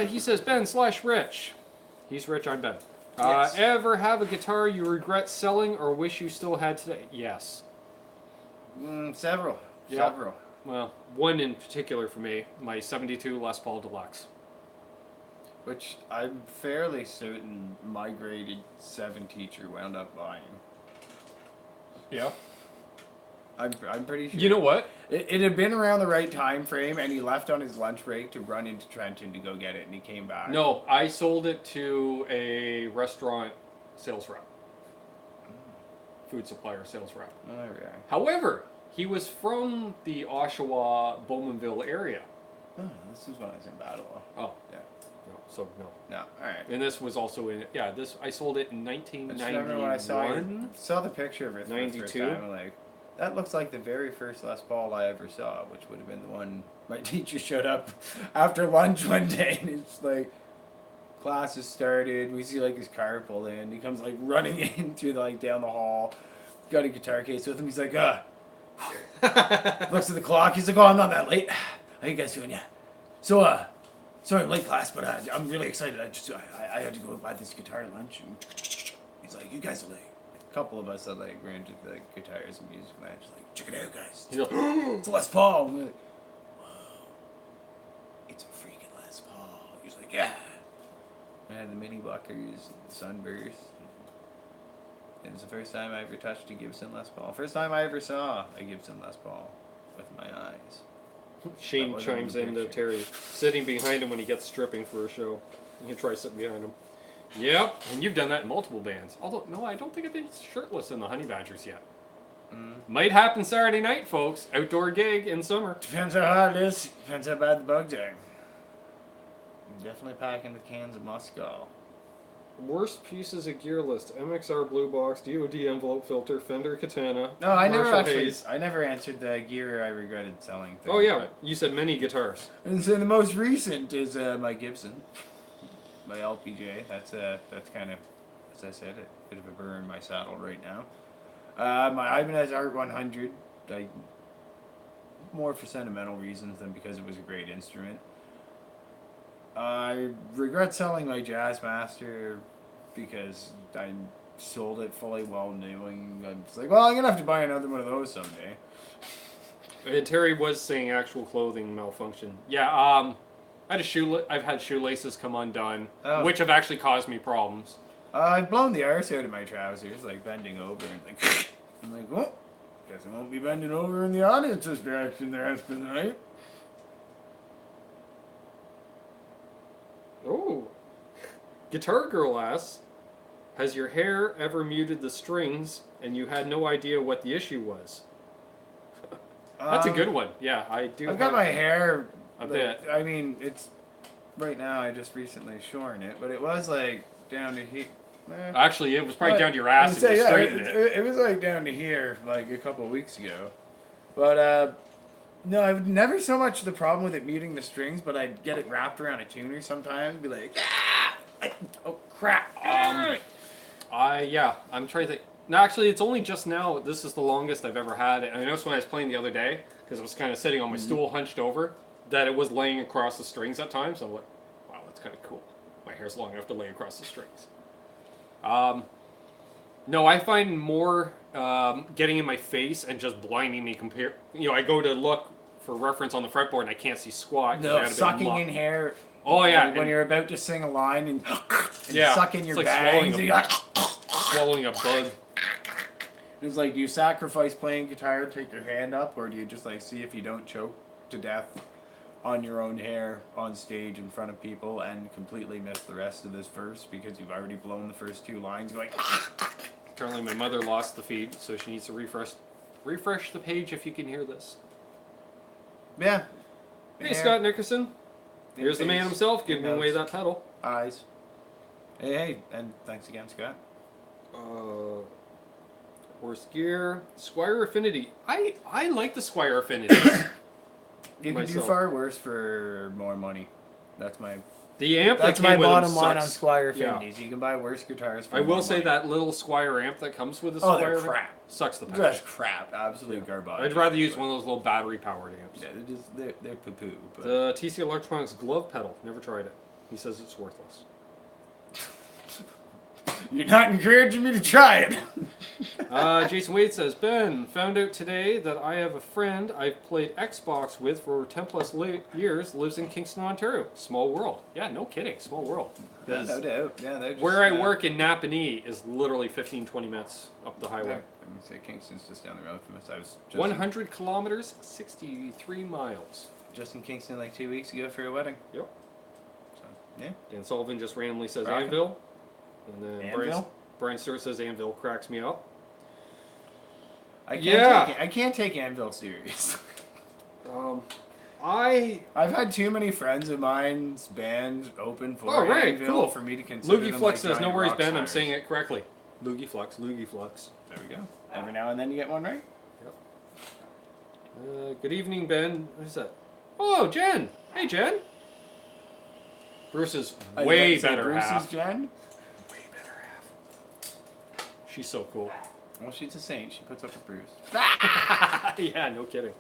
He says, Ben/Rich. He's Rich, I'm Ben. Yes. Ever have a guitar you regret selling or wish you still had today? Yes. Several. Yeah. Several. Well, one in particular for me, my 72 Les Paul Deluxe. Which I'm fairly certain my graded 7 teacher wound up buying. Yeah. I'm pretty sure. You know what? It had been around the right time frame, and he left on his lunch break to run into Trenton to go get it, and he came back. No, I sold it to a restaurant sales rep. Food supplier sales rep. Oh, there we are. However, he was from the Oshawa, Bowmanville area. Oh, this is when I was in Battle. Oh, Yeah. no, so no. No, alright. And this was also in, yeah, this, I sold it in I just 1991. remember when I saw the picture of it for the first 92? time, I'm like, that looks like the very first Les Paul I ever saw, which would have been the one my teacher showed up after lunch one day, and it's like, class has started, we see like his car pull in, he comes like running in through the, like down the hall, got a guitar case with him, he's like, looks at the clock, he's like, oh, I'm not that late, how you guys doing? Yeah. So, sorry I'm late class, but I'm really excited, I had to go buy this guitar at lunch, and he's like, you guys are late. A couple of us that like ran to the guitars and music, and I was like, check it out, guys. He's like, It's a Les Paul. And we're like, whoa, it's a freaking Les Paul. He's like, yeah. I had the mini buckers and the sunburst. And it's the first time I ever touched a Gibson Les Paul. First time I ever saw a Gibson Les Paul with my eyes. Shane That wasn't chimes in in the to picture. Terry, sitting behind him when he gets stripping for a show. You can try sitting behind him. Yep, and you've done that in multiple bands. Although, no, I don't think I've been shirtless in the Honey Badgers yet. Might happen Saturday night, folks. Outdoor gig in summer. Depends how hot it is. Depends how bad the bugs are. I'm definitely packing the cans of Moscow. Worst pieces of gear list: MXR Blue Box, DoD envelope filter, Fender Katana. No, I never Marshall actually. Hayes. I never answered the gear I regretted selling thing. Oh yeah, you said many guitars. And so the most recent is my Gibson, my LPJ. That's kind of, as I said, a bit of a burr in my saddle right now. My Ibanez Art 100, more for sentimental reasons than because it was a great instrument. I regret selling my Jazzmaster because I sold it fully well knowing. I'm just like, well, I'm gonna have to buy another one of those someday. And Terry was saying actual clothing malfunction. Yeah, I had I've had shoelaces come undone, which have actually caused me problems. I've blown the arse out of my trousers, like bending over and like, I'm like, well, guess I won't be bending over in the audience's direction the rest of the night. Oh, Guitar Girl asks, has your hair ever muted the strings and you had no idea what the issue was? That's a good one. Yeah, I do. I've got my hair a bit. I mean, it's right now. I just recently shorn it, but it was like down to here. Actually, it was probably down to your ass and you straightened it. It was like down to here, like a couple of weeks ago. But no, I've never so much the problem with it muting the strings, but I'd get it wrapped around a tuner sometimes, and be like, oh crap. Yeah, I'm trying to think. No, actually, it's only just now. This is the longest I've ever had it. And I noticed when I was playing the other day, because I was kind of sitting on my stool hunched over, that it was laying across the strings at times. I'm like, wow, that's kind of cool. My hair's long enough to lay across the strings. No, I find more getting in my face and just blinding me I go to look for reference on the fretboard and I can't see squat. No, sucking in hair. Oh, yeah. When you're about to sing a line and yeah, suck in your like bangs. swallowing a bug. It's like, do you sacrifice playing guitar, take your hand up, or do you just like see if you don't choke to death on your own hair on stage in front of people and completely miss the rest of this verse because you've already blown the first two lines? You're like, Apparently my mother lost the feed, so she needs to refresh the page if you can hear this. yeah. Hey, Scott Nickerson. Here's the man himself giving away that pedal. Eyes. Hey, and thanks again, Scott. Horse gear. Squire Affinity. I like the Squire Affinity. You can do far worse for more money. That's my The amp That's that my came with bottom them line sucks. on Squire Yeah. Affinities. You can buy worse guitars for I will more say money. that little Squire amp that comes with the Oh, Squire they're crap. sucks the patch. That's crap. Absolute garbage. I'd rather use one of those little battery-powered amps. Yeah, they're poo-poo. But The TC Electronics glove pedal. Never tried it. He says it's worthless. you're not encouraging me to try it. Jason Wade says, Ben, found out today that I have a friend I've played Xbox with for 10 plus years, lives in Kingston, Ontario. Small world. Yeah, no kidding. Small world. Yeah, no doubt. Yeah, they're just, Where I work in Napanee is literally 15-20 minutes up the highway. I'm going to say Kingston's just down the road from us. I was just 100 kilometers, 63 miles. just in Kingston like 2 weeks ago for a wedding. Yep. So, yeah. Dan Sullivan just randomly says Rockin'. Anvil. And then Anvil? Brian Stewart says Anvil cracks me up. I can't take Anvil serious. I've had too many friends of mine's bands open for Oh, right, Anvil cool. for me to consider Loogie them Flux like says, no giant worries, rock Ben, I'm stars. saying it correctly. Loogie Flux. There we go. Every now and then you get one right. Good evening, Ben. Who's that? Oh, Jen. Hey, Jen. Bruce is way better half. Jen? Way better half. She's so cool. Well, she's a saint. She puts up with Bruce. Yeah, no kidding.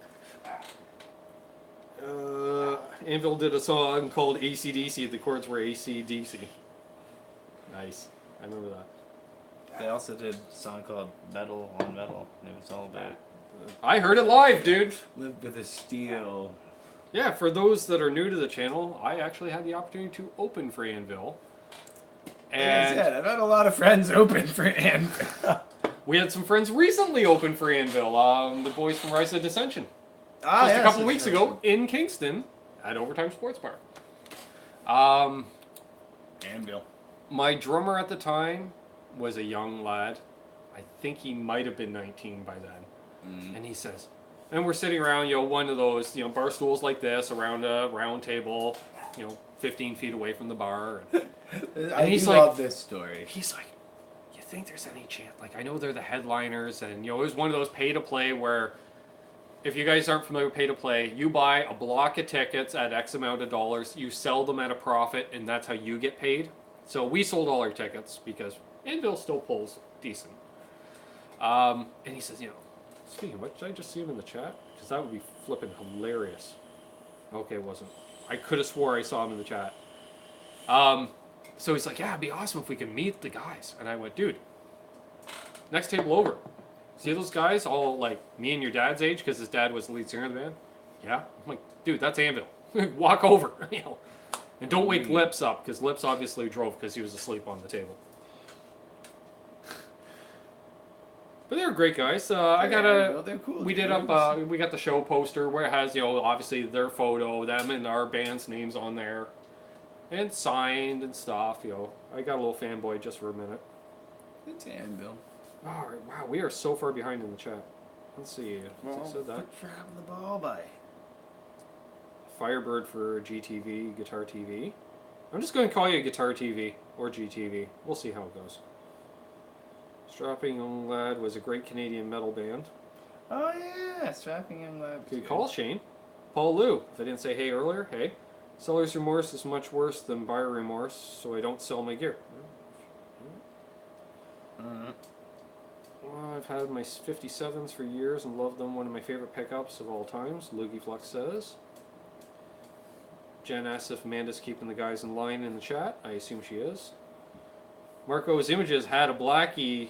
Anvil did a song called AC/DC. The chords were AC/DC. Nice. I remember that. They also did a song called Metal on Metal. And it was all about I heard it live, dude. live with a steel. Yeah, for those that are new to the channel, I actually had the opportunity to open for Anvil. And And I've had a lot of friends open for Anvil. we had some friends recently open for Anvil. The boys from Rise of Dissension. Ah, Just a yes, couple that's weeks right. ago in Kingston at Overtime Sports Bar. Anvil. My drummer at the time was a young lad. I think he might have been 19 by then. And he says, and we're sitting around, one of those, bar stools like this around a round table, 15 feet away from the bar. I he's do like- love this story. He's like, you think there's any chance? Like, I know they're the headliners, and it was one of those pay to play where, if you guys aren't familiar with pay to play, you buy a block of tickets at X amount of dollars, you sell them at a profit, and that's how you get paid. So we sold all our tickets because Anvil still pulls decent. And he says, speaking of which, did I just see him in the chat? Because that would be flipping hilarious. Okay, it wasn't. I could have swore I saw him in the chat. So he's like, yeah, it'd be awesome if we could meet the guys. And I went, dude, Next table over. See those guys all like me and your dad's age because his dad was the lead singer of the band? Yeah. I'm like, dude, that's Anvil. Walk over. You know. And don't wake Lips up because Lips obviously drove because he was asleep on the table. But they're great guys. I got a. They're cool. We did up. We got the show poster where it has obviously their photo, them and our band's names on there, and signed and stuff. I got a little fanboy just for a minute. It's Anvil. All right, wow, we are so far behind in the chat. Let's see. Well, Said that. quit grabbing the ball by. Firebird for GTV, Guitar TV. I'm just going to call you Guitar TV or GTV. We'll see how it goes. Strapping Young Lad was a great Canadian metal band. Oh yeah, Strapping Young Lad. Good call, Shane. Paul Lou. If I didn't say hey earlier, hey. Seller's remorse is much worse than buyer remorse, so I don't sell my gear. Well, I've had my 57s for years and loved them. One of my favorite pickups of all times, Loogie Flux says. Jen asks if Amanda's keeping the guys in line in the chat. I assume she is. Marco's Images had a Blackie,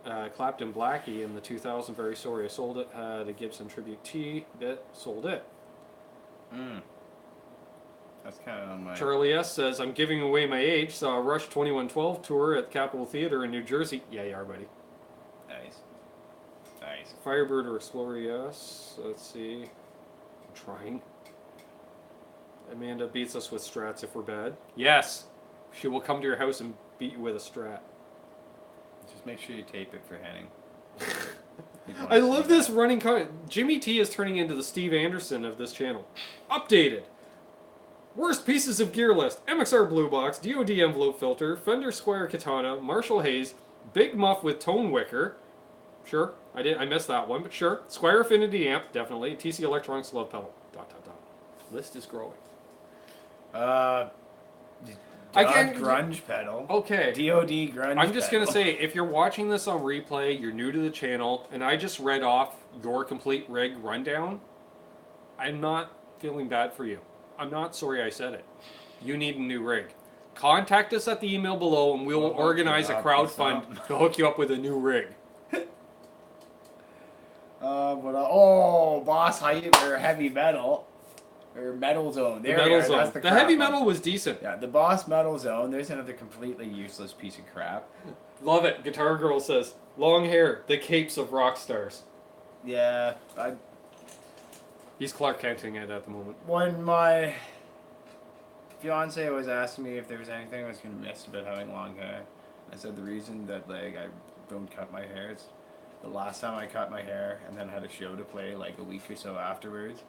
Clapton Blackie in the 2000. Very sorry I sold it. Had a Gibson Tribute T bit. Sold it. That's kind of on my... Charlie S says, I'm giving away my age. Saw a Rush 2112 tour at Capitol Theater in New Jersey. Yeah, you are, buddy. Nice. Nice. Firebird or Explorer, yes. Let's see. I'm trying. Amanda beats us with strats if we're bad. Yes. She will come to your house and beat you with a strat. Just make sure you tape it for Henning. I love this running Jimmy T is turning into the Steve Andersen of this channel. Updated. Worst pieces of gear list. MXR Blue Box, DOD envelope filter, Fender Squire Katana, Marshall Hayes, Big Muff with Tone Wicker. Sure, I missed that one, but sure. Squire Affinity amp, definitely. TC Electronics Love Pedal. ... List is growing. I can't grunge pedal. Okay. DOD grunge. I'm just pedal. gonna say, if you're watching this on replay, you're new to the channel, and I just read off your complete rig rundown. I'm not feeling bad for you. I'm not sorry I said it. You need a new rig. Contact us at the email below, and we'll organize a crowdfund to hook you up with a new rig. Boss Height or Heavy Metal. Or Metal Zone. There Metal we are. Zone. That's The Heavy Metal was decent. Yeah, the Boss Metal Zone. There's another completely useless piece of crap. Love it. Guitar Girl says, long hair, the capes of rock stars. Yeah, He's Clark Kenting it at the moment. when my fiance was asking me if there was anything I was going to miss about having long hair, I said the reason that I don't cut my hair is the last time I cut my hair and then had a show to play like a week or so afterwards,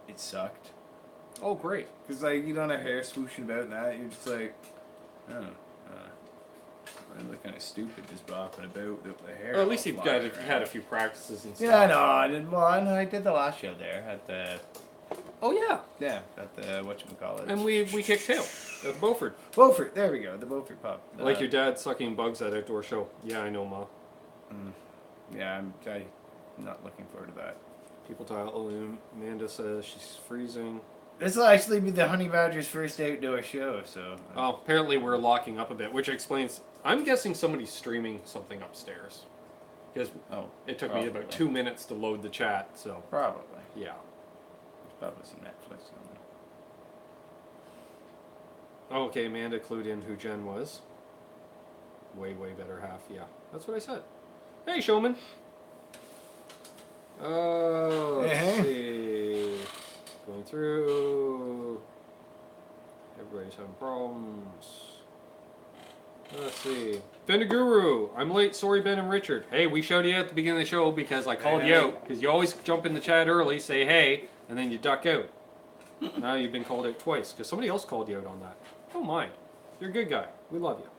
it sucked. Oh, great. Because you don't have hair swooshing about and that, you're just like, I look kind of stupid just bopping about with the hair. Or at least you've had a few practices and stuff. Yeah, no, I did. Well, I did the last show there at the. Oh yeah. Yeah, at the whatchamacallit. And we kicked tail at Beaufort. Beaufort, there we go, the Beaufort pub. Like your dad sucking bugs at outdoor show. Yeah, I know, Ma. Yeah, I'm not looking forward to that. People tile. Amanda says she's freezing. This will actually be the Honey Badger's first outdoor show, so. Oh, apparently we're locking up a bit, which explains. I'm guessing somebody's streaming something upstairs. Because it took me about 2 minutes to load the chat, so. Probably. Yeah. There's probably some Netflix on there. Okay, Amanda clued in who Jen was. Way better half. Yeah, that's what I said. Hey, showman. Let's see. Going through. Everybody's having problems. Let's see. Fender Guru. I'm late. Sorry, Ben and Richard. Hey, we showed you at the beginning of the show because I called you out. Because you always jump in the chat early, say hey, and then you duck out. Now you've been called out twice because somebody else called you out on that. Don't mind. You're a good guy. We love you.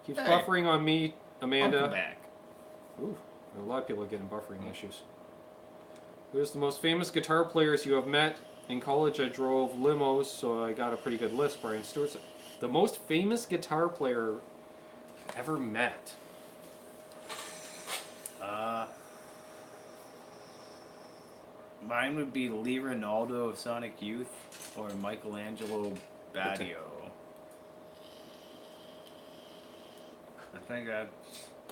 Keeps buffering on me, Amanda. Welcome back. Ooh, a lot of people are getting buffering issues. Who's the most famous guitar players you have met? In college, I drove limos, so I got a pretty good list. Brian Stewart said. The most famous guitar player ever met? Mine would be Lee Ronaldo of Sonic Youth or Michelangelo Badio. I think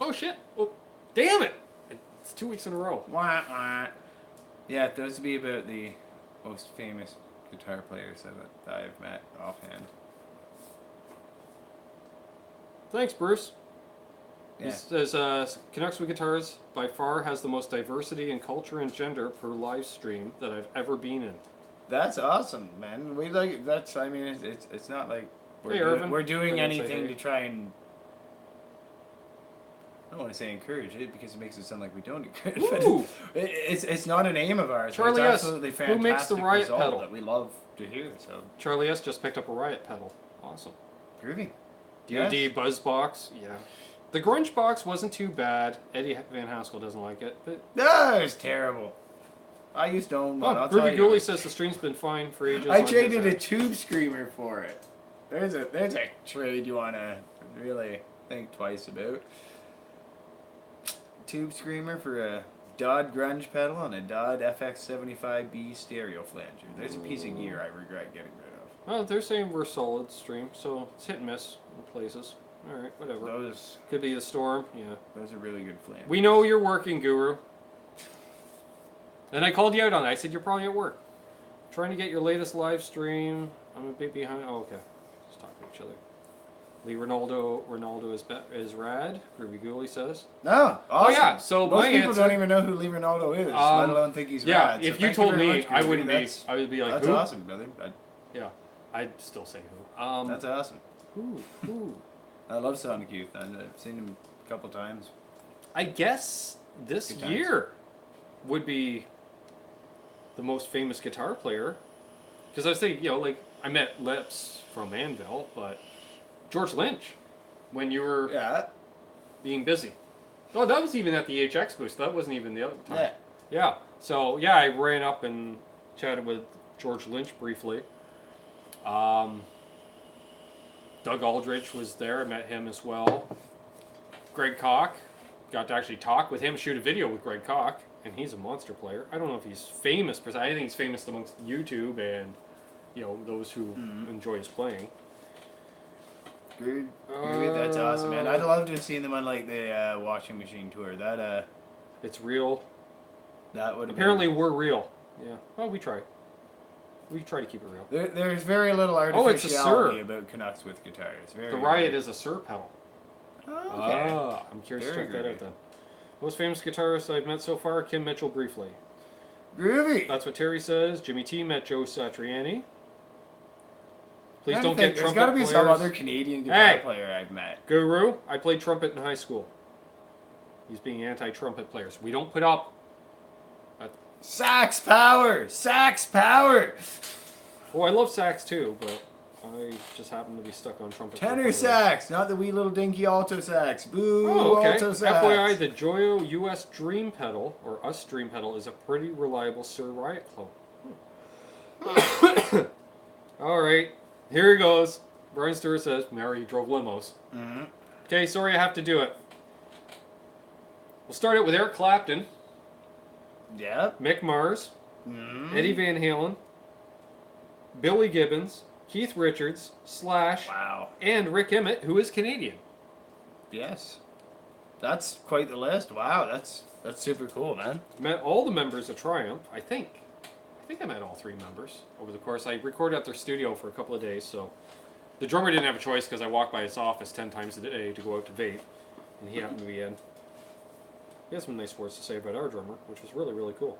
Oh shit! Oh, damn it! It's 2 weeks in a row. Wah, wah. Yeah, those would be about the most famous guitar players that I've met offhand. Thanks, Bruce. Yeah. He says, Canucks With Guitars by far has the most diversity in culture and gender per live stream that I've ever been in. That's awesome, man. We like that's. I mean, it's not like Hey, Irvin. we're doing I didn't say anything hey. to try and. I don't want to say encourage it because it makes it sound like we don't encourage Ooh. it. It's not an aim of ours. Charlie it's S. absolutely Who fantastic makes the riot result pedal? that we love to hear. So Charlie S. just picked up a riot pedal. Awesome. groovy. DoD Yes. Buzz Box. Yeah. The Grunge Box wasn't too bad. Eddie Van Haskell doesn't like it. But That was terrible. I used to own one. I'll tell Groovy you. Ghoulie says the stream's been fine for ages. I on traded his a tube screamer for it. There's a trade you want to really think twice about. Tube screamer for a Dodd grunge pedal and a Dodd FX75B stereo flanger. There's a piece of gear I regret getting rid of. Well, they're saying we're solid stream, so it's hit and miss in places. All right, whatever. Those Could be the storm. Yeah. are really good flangers. We know you're working, Guru. And I called you out on that. I said you're probably at work. Trying to get your latest live stream. I'm a bit behind. Oh, okay. Just talking to each other. Lee Ronaldo is rad. Groovy Ghoulie says. No, awesome. Oh yeah. So Most my people answer. don't even know who Lee Ronaldo is, let alone think he's Yeah. rad. If So you thank told very me, much, I Groovy. wouldn't be. That's- I would be like, That's who? awesome, brother. Yeah. I'd still say who. That's awesome. Who? I love Sonic Youth. I've seen him a couple times. I guess this Good times. year would be the most famous guitar player. Because I was thinking, like, I met Lips from Anvil, but George Lynch, when you were Yeah. being busy. Oh, that was even at the HX booth. That wasn't even the other time. Yeah. Yeah. So, yeah, I ran up and chatted with George Lynch briefly. Doug Aldrich was there. I met him as well. Greg Koch. Got to actually talk with him, shoot a video with Greg Koch, and he's a monster player. I don't know if he's famous, but I think he's famous amongst YouTube and, those who enjoy his playing. Good. That's awesome, man. I'd love to have seen them on like the washing machine tour. That It's real. that would Apparently, we're real. Yeah. Well, we try. We try to keep it real. there's very little Oh, it's a artificiality Sir. about Canucks with guitars. Very The Riot is a Sir pedal. Oh, okay. Ah, I'm curious to Very check that groovy. out then. Most famous guitarist I've met so far, Kim Mitchell briefly. Groovy. That's what Terry says. Jimmy T met Joe Satriani. Please I don't think get there's trumpet got to be players. some other Canadian guitar Hey! player I've met. Guru, I played trumpet in high school. He's being anti-trumpet players. We don't put up. Sax power. Sax power. Oh, I love sax too, but I just happen to be stuck on trumpet. for Tenor quite a while. sax, not the wee little dinky alto sax. Boo, Oh, okay. alto sax. FYI, the Joyo US Dream pedal, or US Dream pedal, is a pretty reliable Sir Riot clone. All right, here it goes. Brian Stewart says, Mary drove limos. Mhm. Okay, sorry I have to do it. We'll start it with Eric Clapton, Yep. Mick Mars, Mhm. Eddie Van Halen, Billy Gibbons, Keith Richards, Slash, Wow. and Rick Emmett, who is Canadian. Yes. That's quite the list. Wow, that's super cool, man. Met all the members of Triumph, I think. I think I met all three members over the course. I recorded at their studio for a couple of days, so the drummer didn't have a choice because I walked by his office 10 times a day to go out to vape, and he happened to be in. He has some nice words to say about our drummer, which was really, really cool.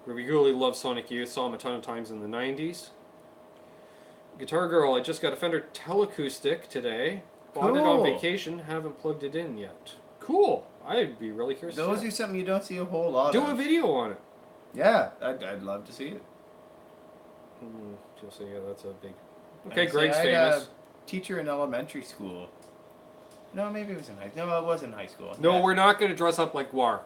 Groovy Ghoulie loves Sonic Youth, saw him a ton of times in the 90s. Guitar Girl, I just got a Fender Teleacoustic today. Bought it on Cool. vacation, haven't plugged it in yet. Cool. I'd be really curious to Those see are it. something you don't see a whole lot Do of. a video on it. Yeah, I'd love to see it. So yeah, that's a big. Okay, And Greg's see, I had famous. a teacher in elementary school. No, maybe it was in high. No, it was in high school. No, Yeah. we're not going to dress up like Guar.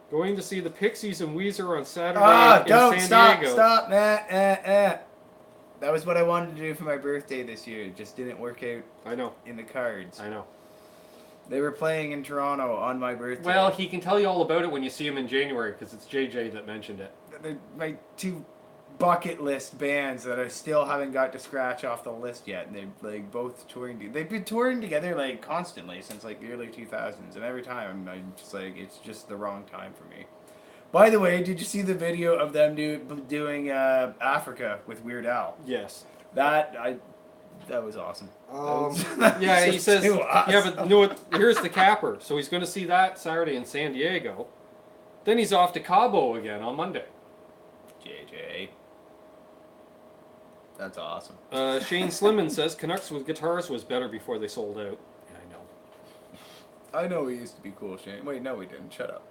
Going to see the Pixies and Weezer on Saturday in don't San Diego. stop. That was what I wanted to do for my birthday this year. It just didn't work out I know. in the cards. I know. They were playing in Toronto on my birthday. Well, he can tell you all about it when you see him in January because it's JJ that mentioned it. My two bucket list bands that I still haven't got to scratch off the list yet. And they're like both touring. They've been touring together like constantly since like the early 2000s, and every time I'm just like, it's just the wrong time for me. By the way, did you see the video of them doing Africa with Weird Al? Yes. That was awesome. Yeah, he just says. too awesome. Yeah, but you know what? Here's the capper. So he's going to see that Saturday in San Diego. Then he's off to Cabo again on Monday. JJ. That's awesome. Shane Slimman says Canucks with Guitars was better before they sold out. Yeah, I know. I know we used to be cool, Shane. Wait, no, we didn't. Shut up.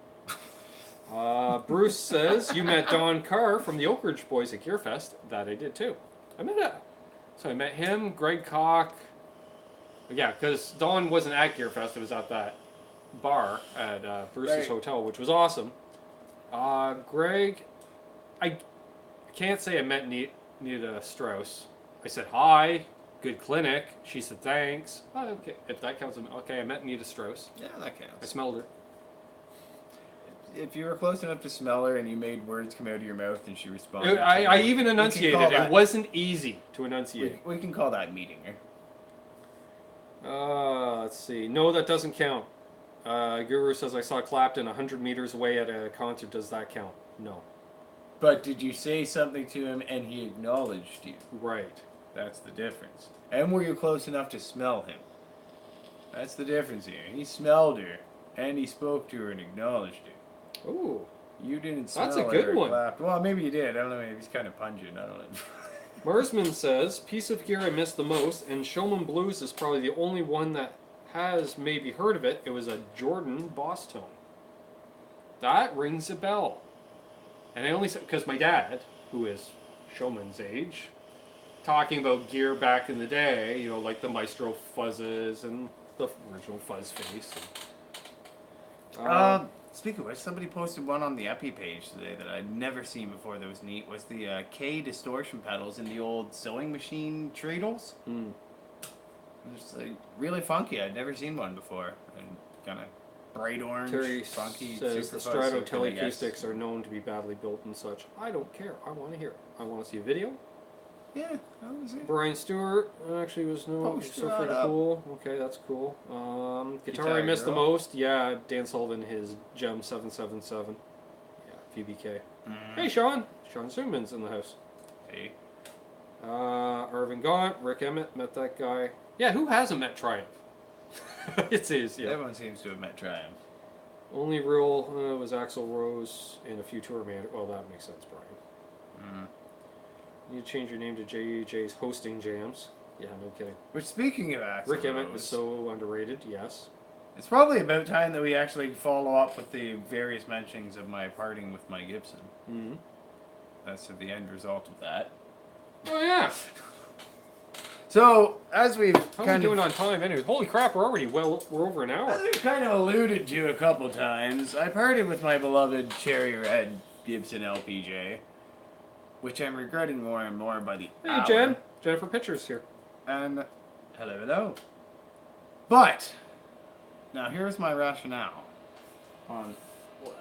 Bruce says you met Don Carr from the Oak Ridge Boys at Gearfest. That I did too. I met him, Greg Koch. Yeah, because Don wasn't at Gearfest. It was at that bar at Bruce's Hotel, which was awesome. Greg, I can't say I met Nita Strauss. I said hi, good clinic. She said thanks. Oh, okay, if that counts. Okay, I met Nita Strauss. Yeah, that counts. I smelled her. If you were close enough to smell her and you made words come out of your mouth and she responded, I even enunciated. It wasn't easy to enunciate. We can call that meeting her. Let's see. No, that doesn't count. Guru says I saw Clapton 100 meters away at a concert. Does that count? No. But did you say something to him and he acknowledged you? Right. That's the difference. And were you close enough to smell him? That's the difference here. He smelled her and he spoke to her and acknowledged her. Ooh. You didn't smell That's a her good or one. clapped. Well, maybe you did. I don't know. Maybe he's kind of pungent. I don't know. Marsman says, piece of gear I miss the most, and Showman Blues is probably the only one that has maybe heard of it. It was a Jordan Boss Tone. That rings a bell. And I only said, because my dad, who is Showman's age, talking about gear back in the day, you know, like the Maestro Fuzzes and the original Fuzz Face. Speaking of which, somebody posted one on the Epi page today that I'd never seen before that was neat, was the K distortion pedals in the old sewing machine treadles. Just like really funky. I'd never seen one before. And kind of bright orange, Terry funky. says the super Strato fuzz, so I guess- teleacoustics are known to be badly built and such. I don't care. I want to hear it. I want to see a video. Yeah, that was it. Brian Stewart actually was no Post so that pretty up. cool. Okay, that's cool. Guitar I Guitar missed the Hero. most. Yeah, Dan Sullivan, his Gem 777. Yeah, VBK. Hey, Sean. Sean Zooman's in the house. Hey. Irvin Gaunt, Rick Emmett, met that guy. Yeah, who hasn't met Triumph? It's his, yeah. Everyone seems to have met Triumph. Only real was Axl Rose and a few tour managers. Well, that makes sense, Brian. You change your name to JJ's Hosting Jams. Yeah, no kidding. Which, speaking of Axl Rick Emmett Rose, was so underrated, yes. it's probably about time that we actually follow up with the various mentions of my parting with my Gibson. Mm-hmm. That's the end result of that. Oh, yeah. So, as we've How are we doing on time anyway? Holy crap, we're over an hour. As we've kind of alluded to a couple times, I parted with my beloved Cherry Red Gibson LPJ, which I'm regretting more and more by the Hey, hour. Jen. Jennifer Pitcher's here. And hello. But now here's my rationale on what.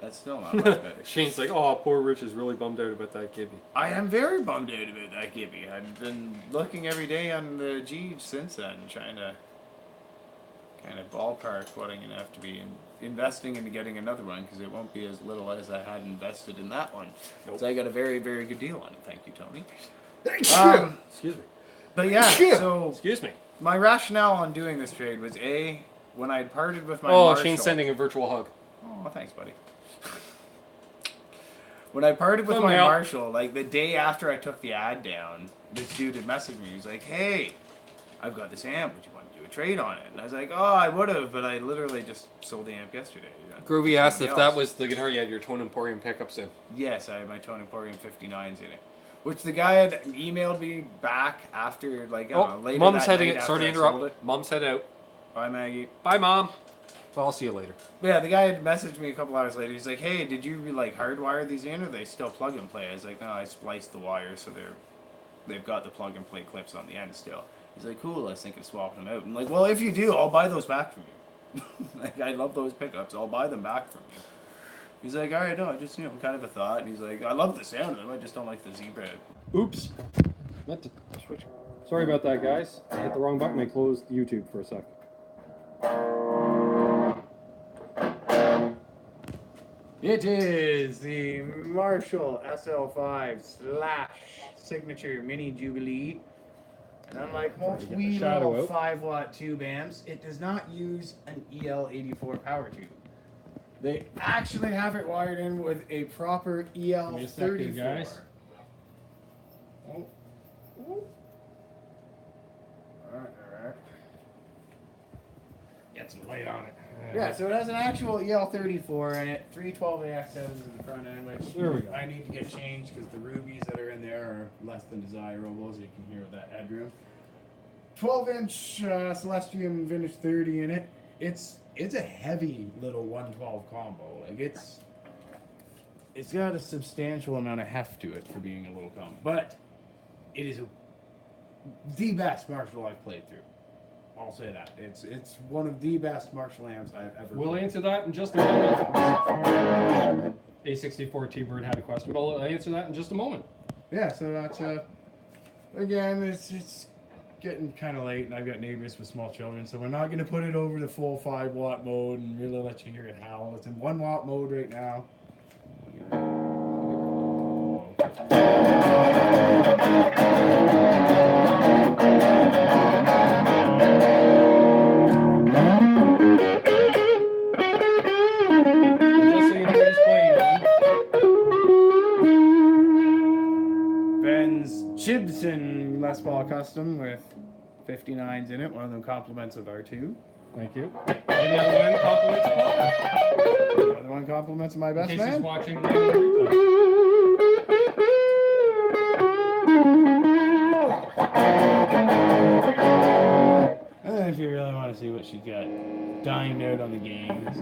That's still not much better. Shane's like, oh, poor Rich is really bummed out about that Gibby. I am very bummed out about that Gibby. I've been looking every day on the G since then, trying to kind of ballpark what I'm going to have to be investing into getting another one, because it won't be as little as I had invested in that one. Nope. So I got a very, very good deal on it. Thank you, Tony. Excuse me. But yeah, so Excuse me. my rationale on doing this trade was when I had parted with my Oh, Marshall. Shane's sending a virtual hug. Oh, thanks, buddy. When I parted with my Thumbnail. Marshall, like the day after I took the ad down, this dude had messaged me. He was like, "Hey, I've got this amp. Would you want to do a trade on it?" And I was like, "Oh, I would have, but I literally just sold the amp yesterday." Groovy asked if Somebody that else. was the guitar you had your Tone Emporium pickups in. Yes, I have my Tone Emporium 59s in it. Which the guy had emailed me back after, like, later Mom's that heading night out. after Sorry to I sold interrupt. it. Mom's head out. Bye, Maggie. Bye, Mom. Well, I'll see you later. But yeah, the guy had messaged me a couple hours later. He's like, "Hey, did you like hardwire these in, or they still plug and play?" I was like, "No, I spliced the wires, so they've got the plug and play clips on the end still." He's like, "Cool, I was thinking of swapping them out." I'm like, "Well, if you do, I'll buy those back from you." Like, I love those pickups. I'll buy them back from you. He's like, all right, no, I just, kind of a thought. And he's like, I love the sound of them, I just don't like the zebra. Oops. Meant to switch. Sorry about that, guys. I hit the wrong button. I closed YouTube for a second. It is the Marshall SL5 / Signature Mini Jubilee. And unlike most wee little 5-watt tube amps, it does not use an EL84 power tube. They actually have it wired in with a proper EL34. Guys. Oh. Ooh. Alright. Get some light on it. Yeah, so it has an actual EL34 in it, 312AX7s in the front end, which there we go. I need to get changed because the rubies that are in there are less than desirable, as you can hear with that headroom. 12-inch Celestium Vintage 30 in it. It's a heavy little 112 combo. Like it's got a substantial amount of heft to it for being a little combo, but it is the best Marshall I've played through. I'll say that. It's one of the best Marshall amps I've ever We'll played. answer that in just a moment. A64 T-Bird had a question, but I'll answer that in just a moment. Yeah, so that's again, it's getting kind of late, and I've got neighbors with small children, so we're not going to put it over the full 5-watt mode and really let you hear it howl. It's in 1-watt mode right now. Ben's Gibson Les Paul Custom with 59s in it. One of them compliments of R2. Thank you. Any other one compliments? The other one compliments of my best In case he's man. watching. And then if you really want to see what she's got dined out on the games.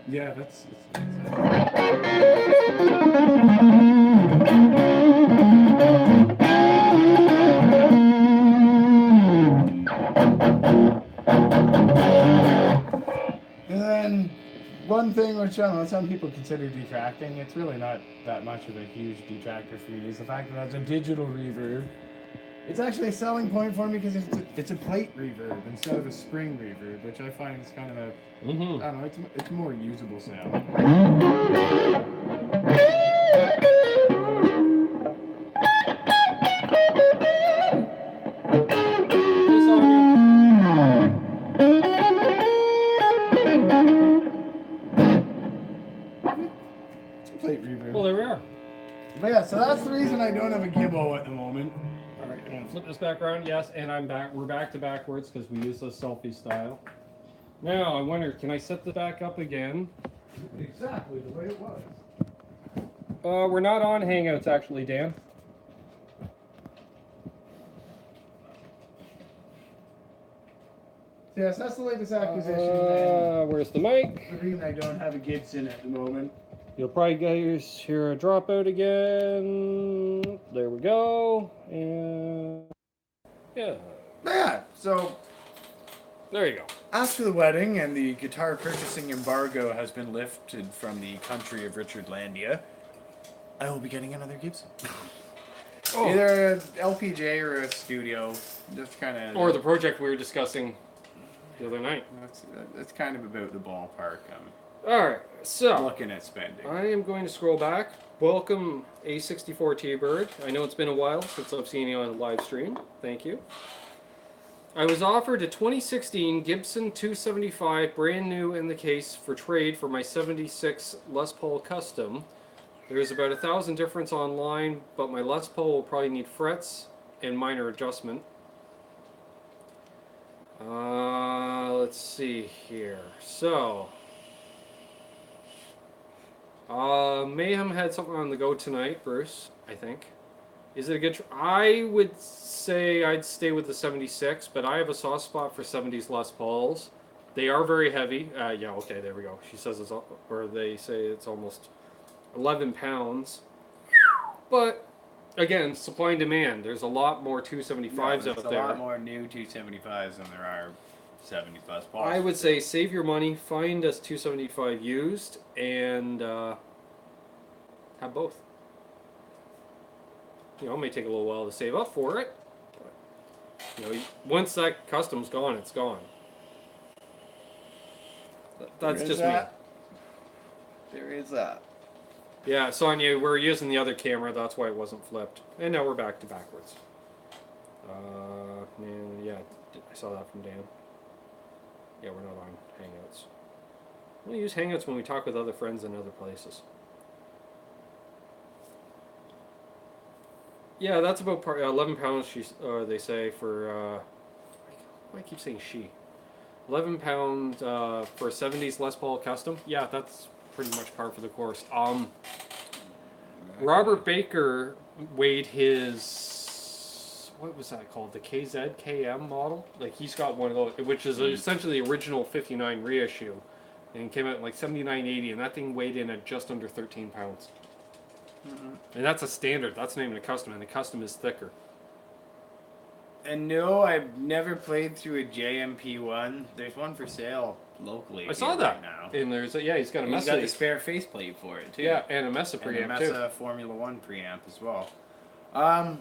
Yeah, that's And then one thing which I don't know, some people consider detracting, it's really not that much of a huge detractor for me, is the fact that it has a digital reverb. It's actually a selling point for me because it's a plate reverb instead of a spring reverb, which I find is kind of a, I don't know, it's a more usable sound. It's a plate reverb. Well, there we are. But yeah, so that's the reason I don't have a gibbo at the moment. All right, I'm gonna flip this back around. Yes, and I'm back. We're back to backwards because we use this selfie style. Now I wonder, can I set this back up again? Exactly the way it was. We're not on Hangouts actually, Dan. Yes, that's the latest acquisition. Where's the mic? The reason I don't have a Gibson at the moment. You'll probably guys hear a dropout again. There we go. And yeah. Yeah, so There you go. after the wedding and the guitar purchasing embargo has been lifted from the country of Richardlandia, I will be getting another Gibson. Either an LPJ or a studio. Just kind of. Or the project we were discussing the other night. That's kind of about the ballpark Alright, so I'm looking at spending. I am going to scroll back. Welcome, A64 T-Bird. I know it's been a while since I've seen you on a live stream. Thank you. I was offered a 2016 Gibson 275 brand new in the case for trade for my 76 Les Paul Custom. There's about 1,000 difference online, but my Les Paul will probably need frets and minor adjustment. Let's see here. So, Mayhem had something on the go tonight, Bruce, I think. Is it a good... I would say I'd stay with the 76, but I have a soft spot for 70s Les Pauls. They are very heavy. Yeah, okay, there we go. She says it's, or they say it's almost 11 pounds. But again, supply and demand. There's a lot more 275s out there. There's a lot more new 275s than there are 70 plus. I would say save your money, find us 275 used, and have both. You know, it may take a little while to save up for it. But, you know, once that custom's gone, it's gone. That's just me. There is that. Yeah, Sonia, we're using the other camera, that's why it wasn't flipped. And now we're back to backwards. Man, yeah, I saw that from Dan. Yeah, we're not on Hangouts. We use Hangouts when we talk with other friends in other places. Yeah, that's about 11 pounds, they say, for... why do I keep saying she? 11 pounds for a 70s Les Paul custom. Yeah, that's pretty much par for the course. Robert Baker weighed his, what was that called? The KM model? Like, he's got one of those, which is essentially the original 59 reissue. And it came out like 79.80, and that thing weighed in at just under 13 pounds. And that's a standard. That's not even a custom, and the custom is thicker. And no, I've never played through a JMP one. There's one for sale locally. I saw that. Right now. And there's yeah, he's got a He's got the spare faceplate for it too. Yeah, and a Mesa preamp and a Mesa Formula One preamp as well. I've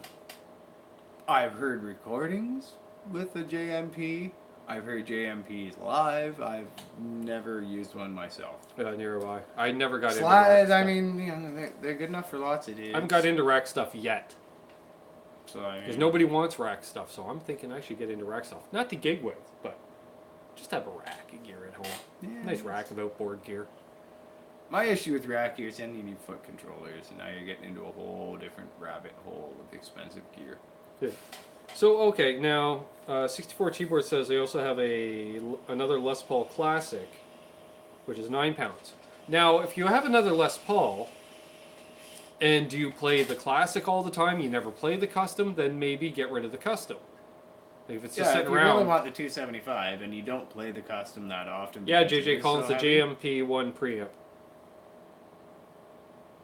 heard recordings with the JMP. I've heard JMPs live. I've never used one myself. Near have I. I never got into Slides, rack I mean, you know, they're good enough for lots of dudes. I haven't got into rack stuff yet. So I mean, because nobody wants rack stuff, so I'm thinking I should get into rack stuff. Not to gig with, but just have a rack of gear at home. Yeah, nice rack of outboard gear. My issue with rack gear is then you need foot controllers, and now you're getting into a whole different rabbit hole with expensive gear. Good. So okay, now 64 Cheapboard says they also have another Les Paul Classic, which is 9 pounds. Now, if you have another Les Paul, and do you play the Classic all the time? You never play the custom, then maybe get rid of the custom. If it's just sitting if you around. really want the 275 and you don't play the custom that often. Yeah, JJ Collins, the JMP1 preamp.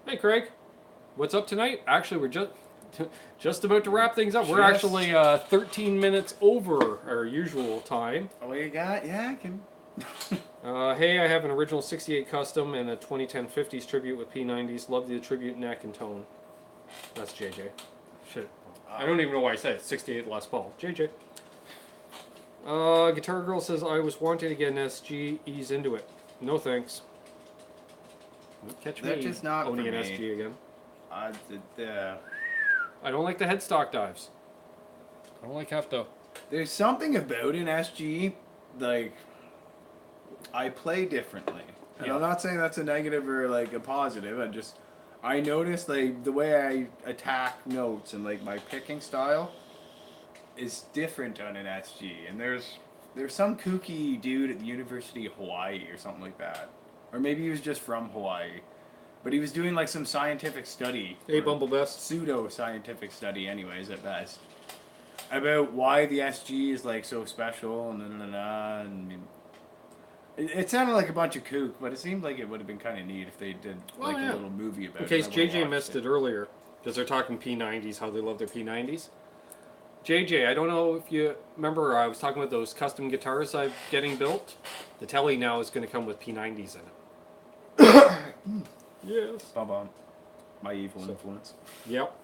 Hey, Craig, what's up tonight? Actually, we're just about to wrap things up. We're actually 13 minutes over our usual time. Oh, you got? Yeah, I can. Hey, I have an original 68 custom and a 2010 50s tribute with P90s. Love the tribute neck and tone. That's JJ. Shit. I don't even know why I said it. 68 Les Paul. JJ. Guitar Girl says, I was wanting to get an SG. Ease into it. No thanks. Catch me just not owning for an me. SG again. I don't like the headstock dives. I don't like hefto. There's something about an SG, like, I play differently. And I'm not saying that's a negative or like a positive. I noticed like the way I attack notes and like my picking style is different on an SG. And there's some kooky dude at the University of Hawaii or something like that. Or maybe he was just from Hawaii. But he was doing like some scientific study. Hey, Bumblebest. Pseudo-scientific study anyways at best. About why the SG is like so special and it sounded like a bunch of kook, but it seemed like it would have been kind of neat if they did a little movie about it. In case JJ missed it earlier, because they're talking P90s, how they love their P90s. JJ, I don't know if you remember, I was talking about those custom guitars I'm getting built. The Telly now is going to come with P90s in it. Yes. Bum. My evil influence. Yep.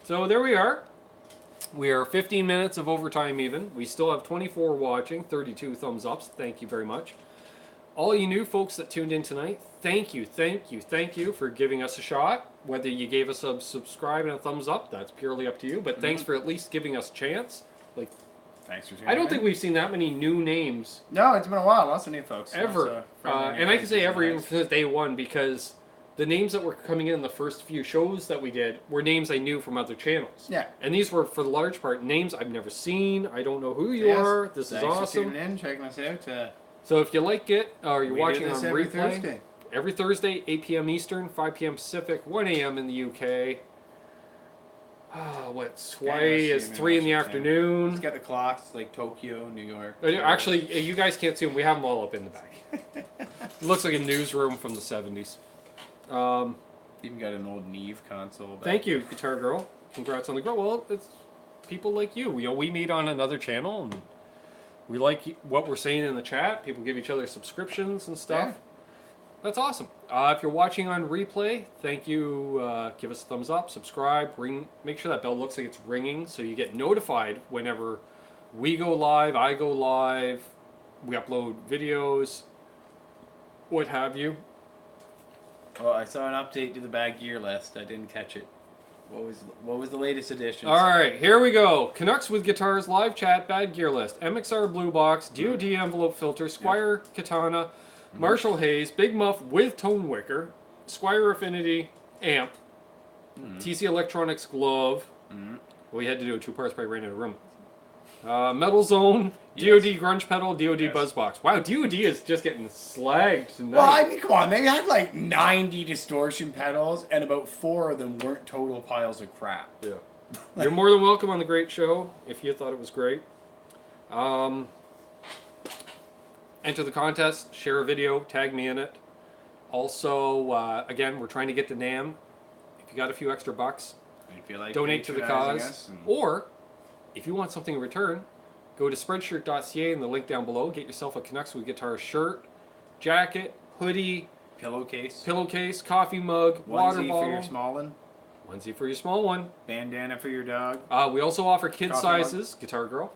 So there we are. We are 15 minutes of overtime even. We still have 24 watching, 32 thumbs ups. Thank you very much. All you new folks that tuned in tonight, thank you for giving us a shot. Whether you gave us a subscribe and a thumbs up, that's purely up to you. But thanks for at least giving us a chance. Like, thanks for tuning I don't in. think we've seen that many new names. No, it's been a while. Lots of new folks. Ever. And I can say ever even since day one, because the names that were coming in the first few shows that we did were names I knew from other channels. Yeah. And these were, for the large part, names I've never seen. I don't know who you are. This is awesome. Thanks for tuning in, checking us out. So if you like it, or you're watching on every replay, every Thursday, 8 p.m. Eastern, 5 p.m. Pacific, 1 a.m. in the UK. What's Hawaii is 3 in the afternoon. It's got the clocks like Tokyo, New York. Actually, you guys can't see them. We have them all up in the back. It looks like a newsroom from the 70s. Even got an old Neve console. Thank you, Guitar Girl. Congrats on the growth. Well, it's people like you. We meet on another channel, and we like what we're saying in the chat. People give each other subscriptions and stuff. Yeah. That's awesome. If you're watching on replay, thank you. Give us a thumbs up, subscribe, make sure that bell looks like it's ringing so you get notified whenever we go live, I go live, we upload videos, what have you. Oh, I saw an update to the bag gear list. I didn't catch it. What was the latest edition? All right, here we go. Canucks with Guitars live chat bag gear list. MXR Blue Box, DoD envelope filter, Squire Katana, Marshall Hayes, Big Muff with Tone Wicker, Squire Affinity amp, TC Electronics glove. Well, we had to do it 2 parts, probably ran out of room. Metal Zone, DoD grunge pedal, DoD buzz box. Wow, DoD is just getting slagged tonight. Well, I mean, come on. They had like 90 distortion pedals, and about 4 of them weren't total piles of crap. Yeah. You're more than welcome on the great show if you thought it was great. Enter the contest, share a video, tag me in it. Also, again, we're trying to get to NAMM. If you got a few extra bucks, Like donate to the cause. Or, if you want something in return, go to spreadshirt.ca in the link down below. Get yourself a Canucks with Guitars shirt, jacket, hoodie, pillowcase, coffee mug, water bottle. For your small one. Onesie for your small one. Bandana for your dog. We also offer kid Coffee sizes, mug. Guitar Girl.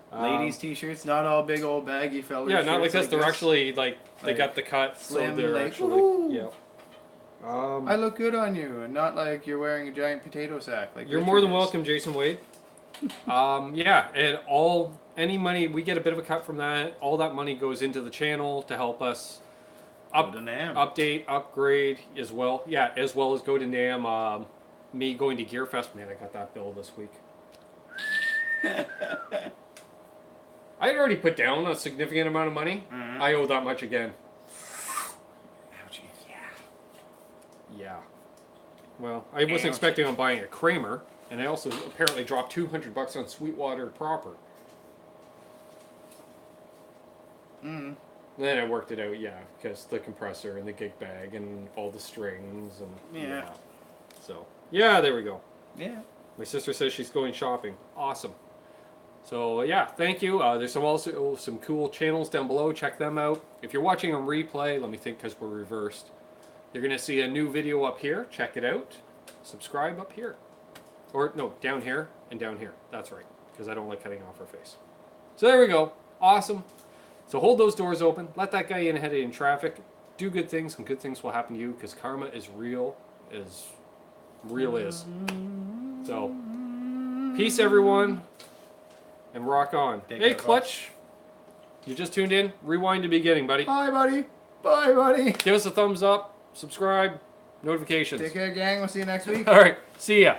Ladies' t-shirts, not all big old baggy fellas. Yeah, not like this. They're actually like they got the cut, slim, so they're like, actually woo-hoo. yeah. I look good on you, and not like you're wearing a giant potato sack. Like You're Richard more than is. welcome, Jason Wade. Yeah, and any money we get a bit of a cut from that. All that money goes into the channel to help us update, upgrade as well. Yeah, as well as go to NAMM. Me going to Gearfest, man, I got that bill this week. I had already put down a significant amount of money. I owe that much again. Ouchie. Yeah. Well, I wasn't expecting on buying a Kramer, and I also apparently dropped $200 on Sweetwater proper. Then I worked it out, yeah, because the compressor and the gig bag and all the strings and Yeah. So yeah, there we go. Yeah. My sister says she's going shopping. Awesome. So yeah, thank you. There's some cool channels down below. Check them out. If you're watching on replay, let me think because we're reversed. You're gonna see a new video up here. Check it out. Subscribe up here, or no, down here and down here. That's right, because I don't like cutting off her face. So there we go. Awesome. So hold those doors open. Let that guy in headed in traffic. Do good things, and good things will happen to you because karma is real. Is. So, peace, everyone. And rock on. Hey, Clutch. You just tuned in? Rewind to beginning, buddy. Bye, buddy. Bye, buddy. Give us a thumbs up, subscribe, notifications. Take care, gang. We'll see you next week. All right. See ya.